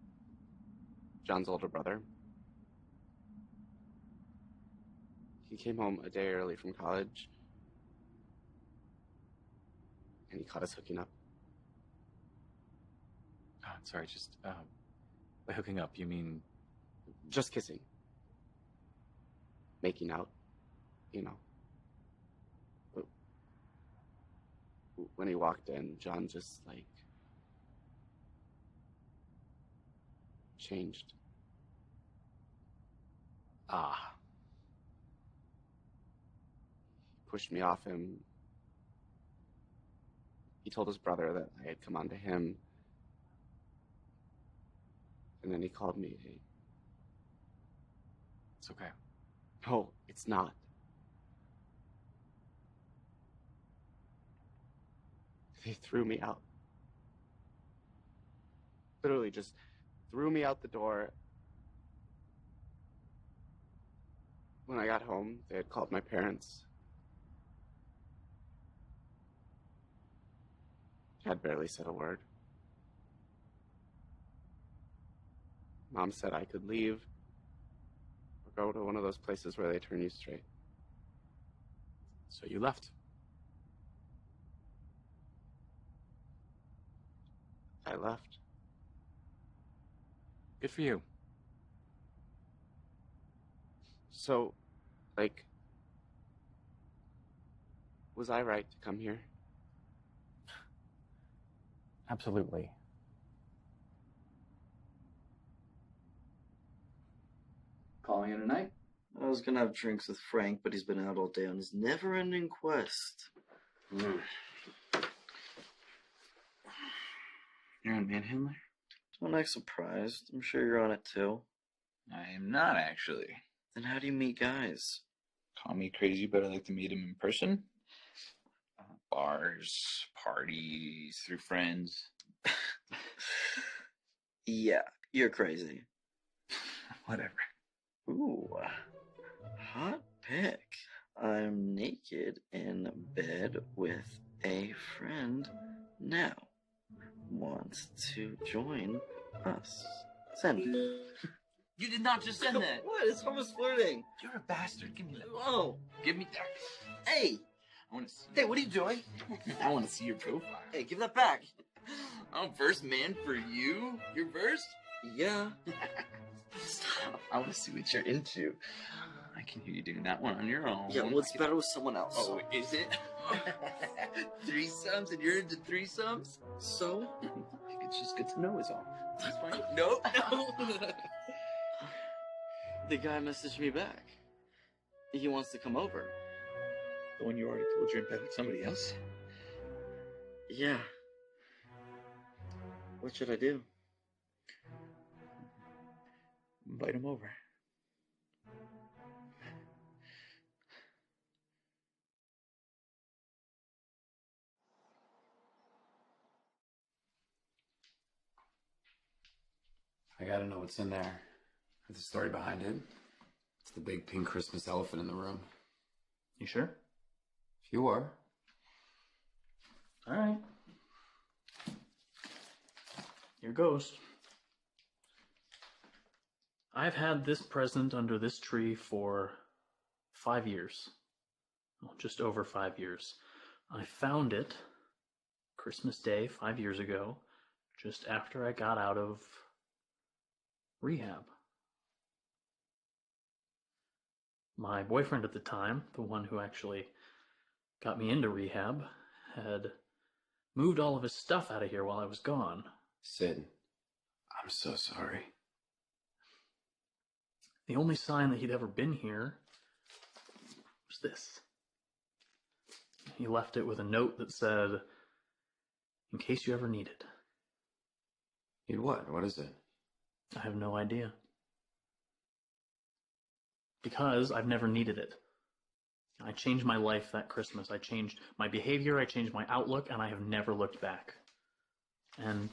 John's older brother. He came home a day early from college. And he caught us hooking up. sorry, just, by hooking up, you mean... Just kissing. Making out, you know. When he walked in, John just, like, changed. Ah. Pushed me off him. He told his brother that I had come on to him. And then he called me a... It's okay. No, it's not. They threw me out. Literally just threw me out the door. When I got home, they had called my parents. Dad barely said a word. Mom said I could leave or go to one of those places where they turn you straight. So you left. I left. Good for you. So, like, was I right to come here? Absolutely. Calling it a night? I was gonna have drinks with Frank, but he's been out all day on his never-ending quest. You're on Manhandler? Don't act surprised. I'm sure you're on it too. I am not, actually. Then how do you meet guys? Call me crazy, but I like to meet him in person. Bars, parties, through friends. Yeah, you're crazy. Whatever. Ooh, hot pick. I'm naked in bed with a friend now. Wants to join us. Send. You did not just send that. What? It's almost flirting. You're a bastard. Give me that. Whoa. Give me that. Hey. I want to see. Hey, what are you doing? I want to see your profile. Hey, give that back. I'm first man for you. You're first? Yeah. Stop. I want to see what you're into. I can hear you doing that one on your own. Yeah, well, it's better with someone else. Oh, is it? Threesomes, and you're into threesomes? So? I think it's just good to know is all. That's fine. No. The guy messaged me back. He wants to come over. The one you already told you're in bed with somebody else? Yeah. What should I do? Invite him over. I gotta know what's in there. There's a story behind it. It's the big pink Christmas elephant in the room. You sure? If you are. All right. Here goes. I've had this present under this tree for 5 years. Well, just over 5 years. I found it Christmas Day 5 years ago, just after I got out of rehab. My boyfriend at the time, the one who actually got me into rehab, had moved all of his stuff out of here while I was gone. Sid, I'm so sorry. The only sign that he'd ever been here was this. He left it with a note that said, "In case you ever need it." Need what? What is it? I have no idea. Because I've never needed it. I changed my life that Christmas. I changed my behavior, I changed my outlook, and I have never looked back. And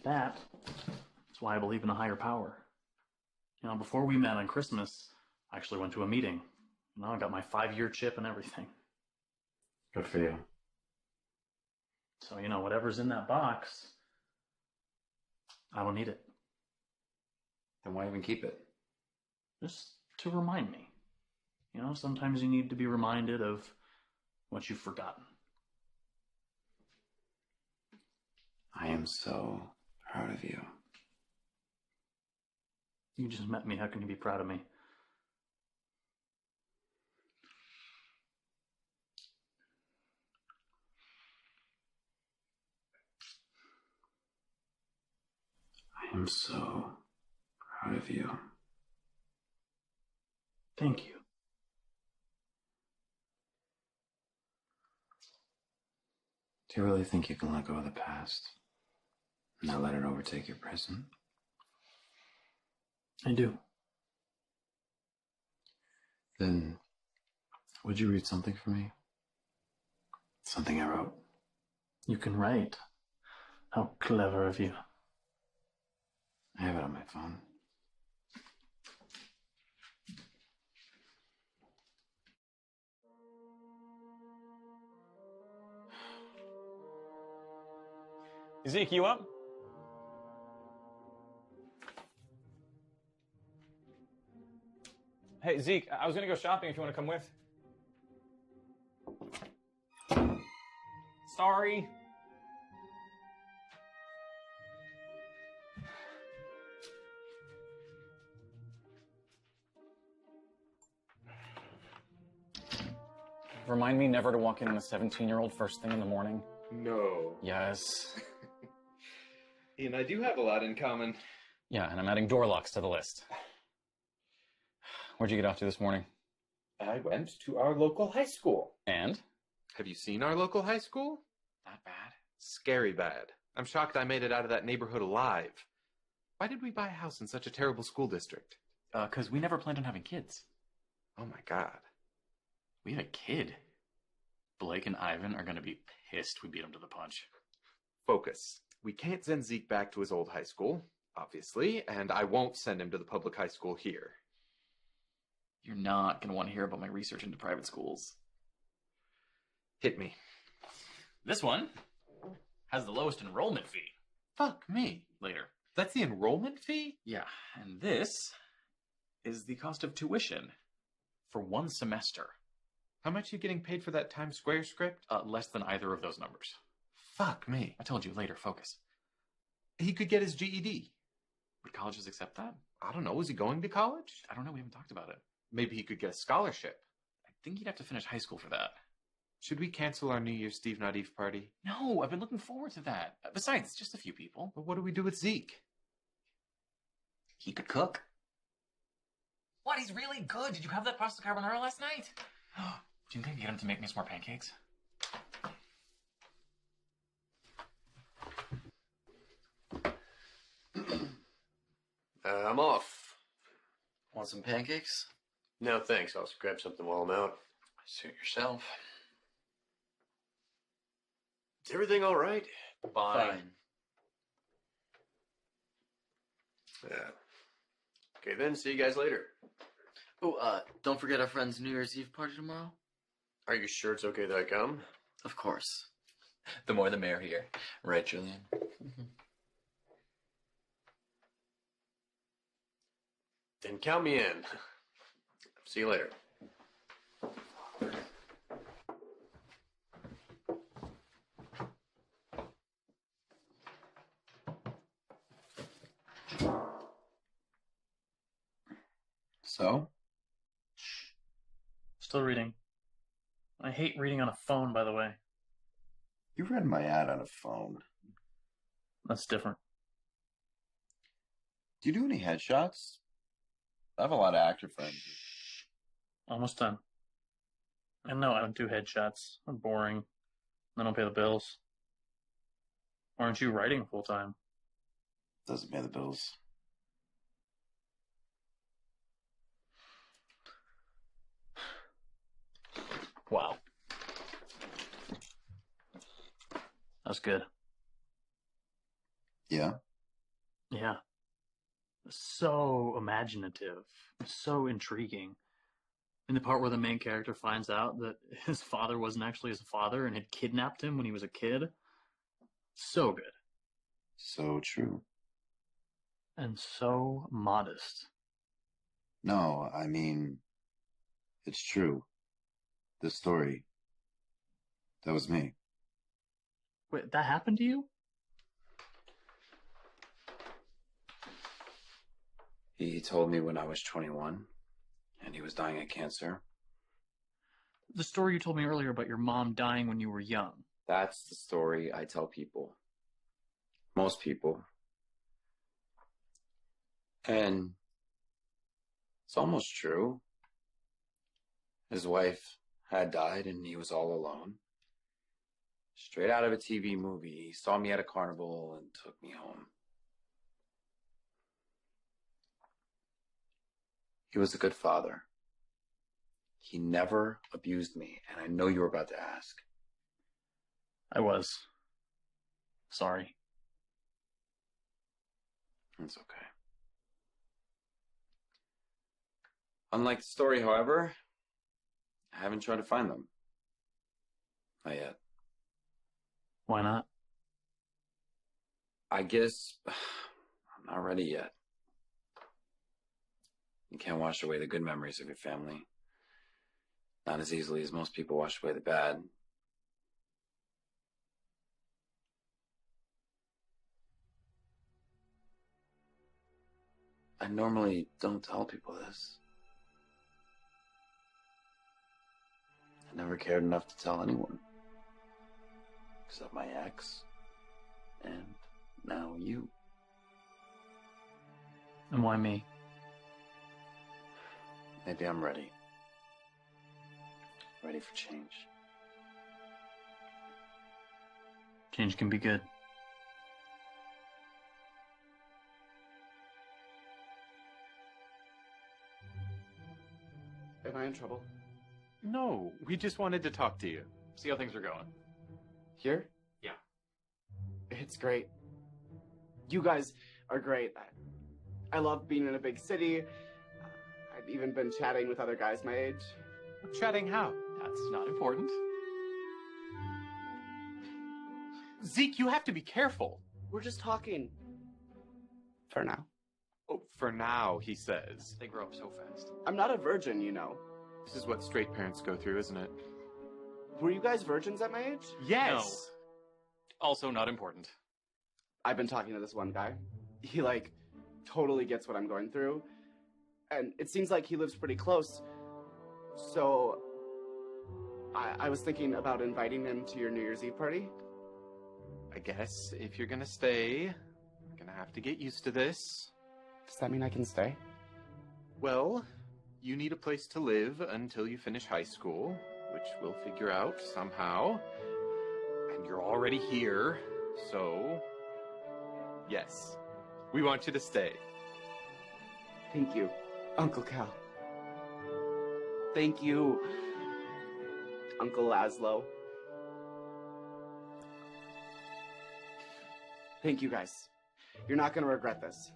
that is why I believe in a higher power. You know, before we met on Christmas, I actually went to a meeting. You know, I got my 5-year chip and everything. Good for you. So, you know, whatever's in that box, I don't need it. Then why even keep it? Just to remind me. You know, sometimes you need to be reminded of what you've forgotten. I am so proud of you. You just met me. How can you be proud of me? I am so proud of you. Thank you. Do you really think you can let go of the past? Not let it overtake your present? I do. Then, would you read something for me? Something I wrote? You can write. How clever of you. I have it on my phone. Zeke, you up? Hey, Zeke, I was gonna go shopping if you want to come with. Sorry. Remind me never to walk in on a 17-year-old first thing in the morning. No. Yes. He and I do have a lot in common. Yeah, and I'm adding door locks to the list. Where'd you get off to this morning? I went to our local high school. And? Have you seen our local high school? Not bad. Scary bad. I'm shocked I made it out of that neighborhood alive. Why did we buy a house in such a terrible school district? 'Cause we never planned on having kids. Oh my god. We have a kid. Blake and Ivan are gonna be pissed we beat him to the punch. Focus. We can't send Zeke back to his old high school, obviously, and I won't send him to the public high school here. You're not gonna want to hear about my research into private schools. Hit me. This one has the lowest enrollment fee. Fuck me. Later. That's the enrollment fee? Yeah, and this is the cost of tuition for one semester. How much are you getting paid for that Times Square script? Less than either of those numbers. Fuck me. I told you, later, focus. He could get his GED. Would colleges accept that? I don't know. Is he going to college? I don't know. We haven't talked about it. Maybe he could get a scholarship. I think you'd have to finish high school for that. Should we cancel our New Year's Steve Not Eve party? No, I've been looking forward to that. Besides, it's just a few people. But what do we do with Zeke? He could cook. What? He's really good. Did you have that pasta carbonara last night? Do you think I can get him to make me some more pancakes? I'm off. Want some pancakes? No, thanks. I'll grab something while I'm out. Suit yourself. Is everything all right? Fine. Yeah. Okay, then. See you guys later. Oh, don't forget our friend's New Year's Eve party tomorrow? Are you sure it's okay that I come? Of course. The more the merrier. Right, Julian? Then count me in. See you later. So? Still reading. I hate reading on a phone, by the way. You read my ad on a phone. That's different. Do you do any headshots? I have a lot of actor friends. Almost done. And no, I don't do headshots. I'm boring. I don't pay the bills. Aren't you writing full time? Doesn't pay the bills. Wow. That's good. Yeah? Yeah. So imaginative. So intriguing. In the part where the main character finds out that his father wasn't actually his father and had kidnapped him when he was a kid. So good. So true. And so modest. No, I mean, it's true. This story, that was me. Wait, that happened to you? He told me when I was 21, and he was dying of cancer. The story you told me earlier about your mom dying when you were young. That's the story I tell people. Most people. And it's almost true. His wife had died and he was all alone. Straight out of a TV movie. He saw me at a carnival and took me home. He was a good father. He never abused me, and I know you were about to ask. I was. Sorry. It's okay. Unlike the story, however, I haven't tried to find them. Not yet. Why not? I guess I'm not ready yet. You can't wash away the good memories of your family. Not as easily as most people wash away the bad. I normally don't tell people this. I never cared enough to tell anyone. Except my ex. And now you. And why me? Maybe I'm ready. Ready for change. Change can be good. Am I in trouble? No, we just wanted to talk to you. See how things are going. Here? Yeah. It's great. You guys are great. I love being in a big city. I've even been chatting with other guys my age. Chatting how? That's not important. Zeke, you have to be careful. We're just talking. For now. Oh, for now, he says. They grow up so fast. I'm not a virgin, you know. This is what straight parents go through, isn't it? Were you guys virgins at my age? Yes! No. Also not important. I've been talking to this one guy. He, totally gets what I'm going through. And it seems like he lives pretty close. So, I was thinking about inviting him to your New Year's Eve party. I guess if you're gonna stay, you're gonna have to get used to this. Does that mean I can stay? Well, you need a place to live until you finish high school, which we'll figure out somehow. And you're already here, so... yes, we want you to stay. Thank you, Uncle Cal. Thank you, Uncle Laszlo. Thank you, guys. You're not gonna regret this.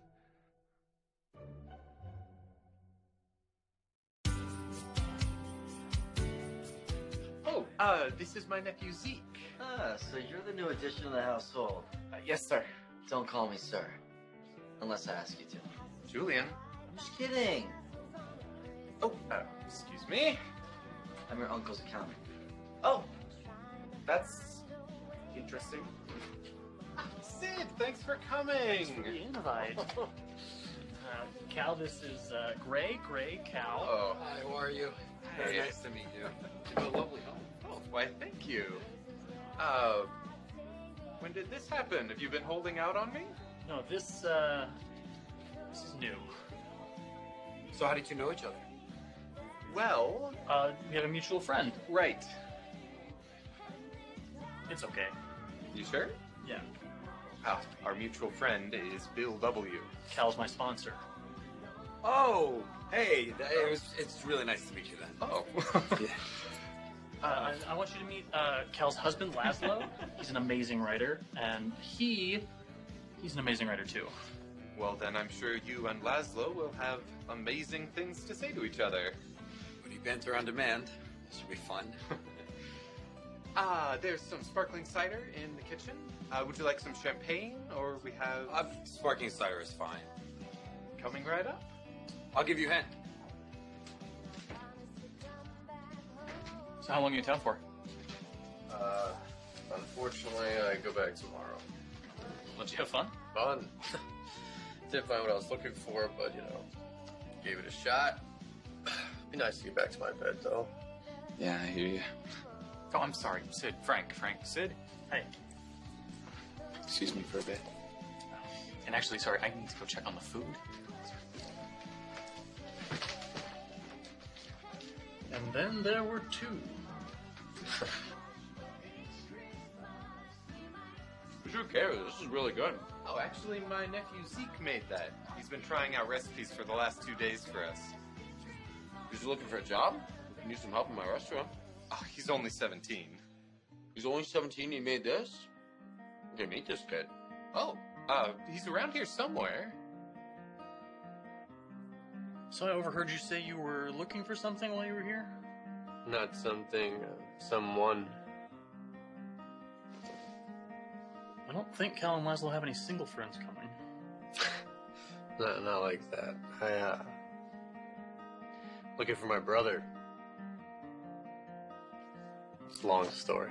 Oh, this is my nephew Zeke. Ah, so you're the new addition to the household. Yes, sir. Don't call me sir. Unless I ask you to. Julian. I'm just kidding. Oh, excuse me. I'm your uncle's accountant. Oh, that's interesting. Sid, thanks for coming. Thanks for the invite. Cal, this is Gray, Cal. Oh, Hi, how are you? Very nice to meet you. You have a lovely home. Oh, why, thank you. When did this happen? Have you been holding out on me? No, this is new. So how did you know each other? Well, we have a mutual friend. right. It's okay. You sure? Yeah. Our mutual friend is Bill W. Cal's my sponsor. Oh, hey, it's really nice to meet you then. Oh. Yeah. I want you to meet Cal's husband, Laszlo. He's an amazing writer, and he's an amazing writer too. Well, then I'm sure you and Laszlo will have amazing things to say to each other. When you banter on demand, this should be fun. There's some sparkling cider in the kitchen. Would you like some champagne, or we have... Sparkling cider is fine. Coming right up. I'll give you a hand. So how long are you in town for? Unfortunately, I go back tomorrow. Don't you have fun? Fun. Didn't find what I was looking for, but, you know, gave it a shot. Be nice to get back to my bed, though. Yeah, I hear you. Oh, I'm sorry. Sid. Frank. Sid. Hey. Excuse me for a bit. And actually, sorry, I need to go check on the food. And then there were two. Who cares? This is really good. Oh, actually, my nephew Zeke made that. He's been trying out recipes for the last 2 days for us. He's looking for a job? I need some help in my restaurant. Oh, he's only 17. He's only 17, he made this? Okay, meet this kid. Oh, he's around here somewhere. So I overheard you say you were looking for something while you were here? Not something, someone. I don't think Cal and Laszlo have any single friends coming. Not like that. Looking for my brother. It's a long story.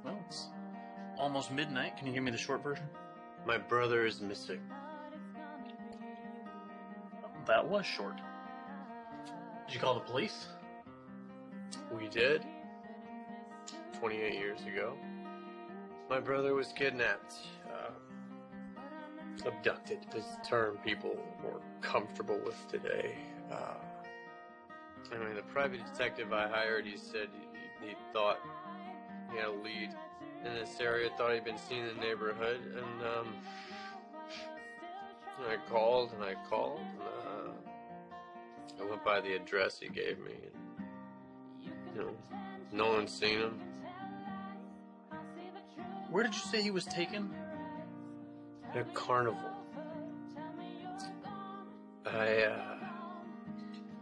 Well, it's almost midnight. Can you give me the short version? My brother is missing. That was short. Did you call the police? We did. 28 years ago. My brother was kidnapped. Abducted is the term people are more comfortable with today. I mean, the private detective I hired, he said he thought he had a lead in this area, thought he'd been seen in the neighborhood, and I called, and I went by the address he gave me, and, you know, no one's seen him. Where did you say he was taken? At a carnival.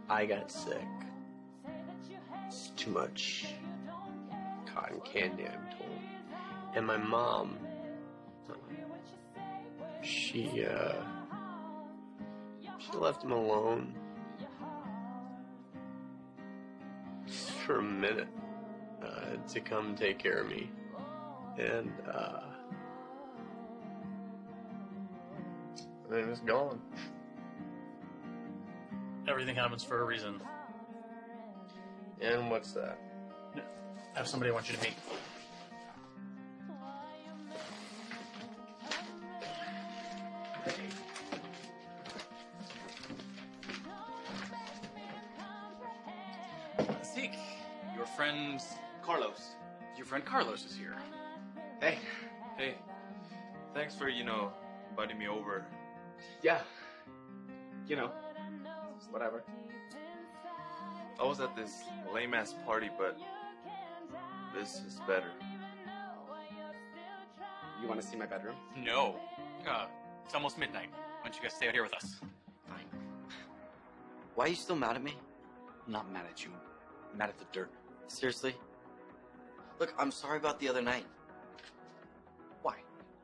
I got sick. It's too much cotton candy, I'm told. And my mom, she left him alone. Just for a minute, to come take care of me. And, then he was gone. Everything happens for a reason. And what's that? I have somebody I want you to meet. Zeke, your friend Carlos. Your friend Carlos is here. Hey. Thanks for, inviting me over. Yeah. Whatever. I was at this lame-ass party, but this is better. You want to see my bedroom? No. It's almost midnight. Why don't you guys stay out here with us? Fine. Why are you still mad at me? I'm not mad at you. I'm mad at the dirt. Seriously? Look, I'm sorry about the other night. Why?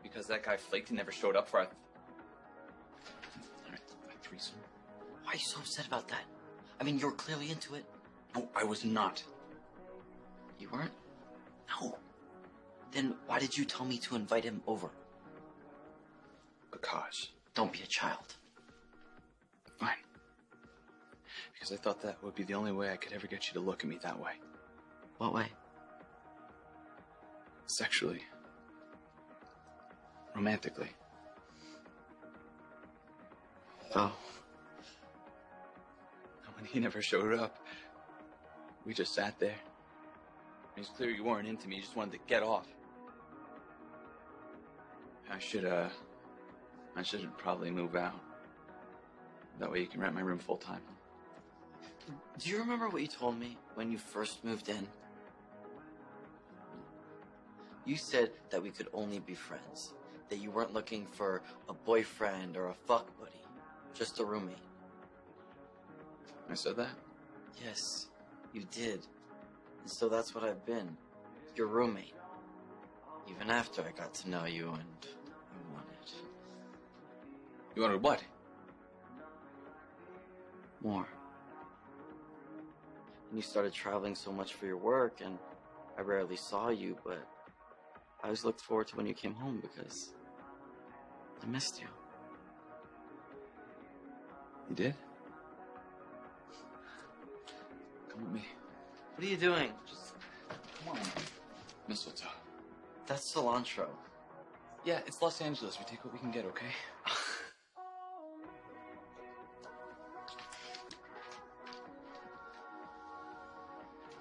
Because that guy flaked and never showed up for our threesome. Why are you so upset about that? I mean, you're clearly into it. No, I was not. You weren't? No. Then why did you tell me to invite him over? Because. Don't be a child. Fine. Because I thought that would be the only way I could ever get you to look at me that way. What way? Sexually. Romantically. Oh. When he never showed up, we just sat there. It was clear you weren't into me, you just wanted to get off. I should probably move out. That way you can rent my room full time. Do you remember what you told me when you first moved in? You said that we could only be friends. That you weren't looking for a boyfriend or a fuck buddy. Just a roommate. I said that? Yes, you did. And so that's what I've been. Your roommate. Even after I got to know you and I wanted. You wanted what? More. And you started traveling so much for your work, and I rarely saw you, but I always looked forward to when you came home because I missed you. You did? Come with me. What are you doing? Just come on. Mistletoe. That's cilantro. Yeah, it's Los Angeles. We take what we can get, okay?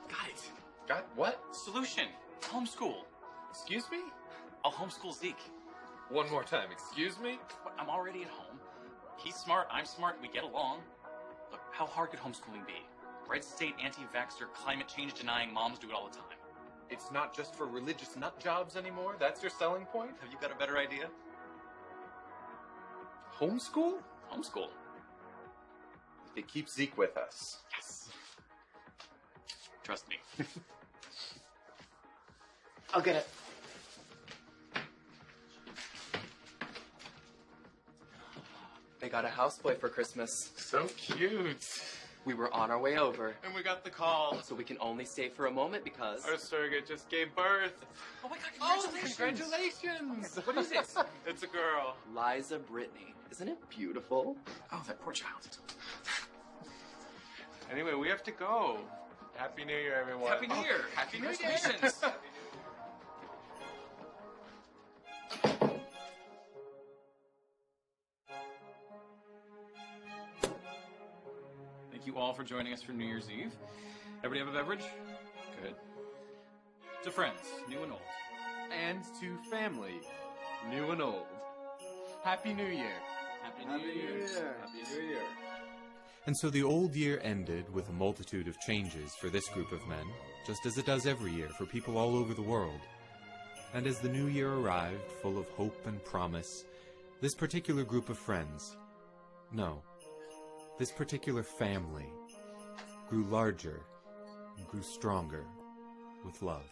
Got it. Got what? Solution. Homeschool. Excuse me? I'll homeschool Zeke. One more time, excuse me? I'm already at home. He's smart, I'm smart, we get along. Look, how hard could homeschooling be? Red state, anti-vaxxer, climate change denying moms do it all the time. It's not just for religious nut jobs anymore? That's your selling point? Have you got a better idea? Homeschool? Homeschool. If it keeps Zeke with us. Yes. Trust me. I'll get it. They got a houseboy for Christmas. So cute. We were on our way over. And we got the call. So we can only stay for a moment because... Our surrogate just gave birth. Oh my god, congratulations! Congratulations! What is it? It's a girl. Liza Brittany. Isn't it beautiful? Oh, that poor child. Anyway, we have to go. Happy New Year, everyone. Happy New Year! Happy New Year! Congratulations! Thank you all for joining us for New Year's Eve. Everybody have a beverage? Good. To friends, new and old. And to family, new and old. Happy New Year. Happy New Year. Happy New Year. And so the old year ended with a multitude of changes for this group of men, just as it does every year for people all over the world. And as the new year arrived, full of hope and promise, this particular group of friends, no, this particular family, grew larger and grew stronger with love.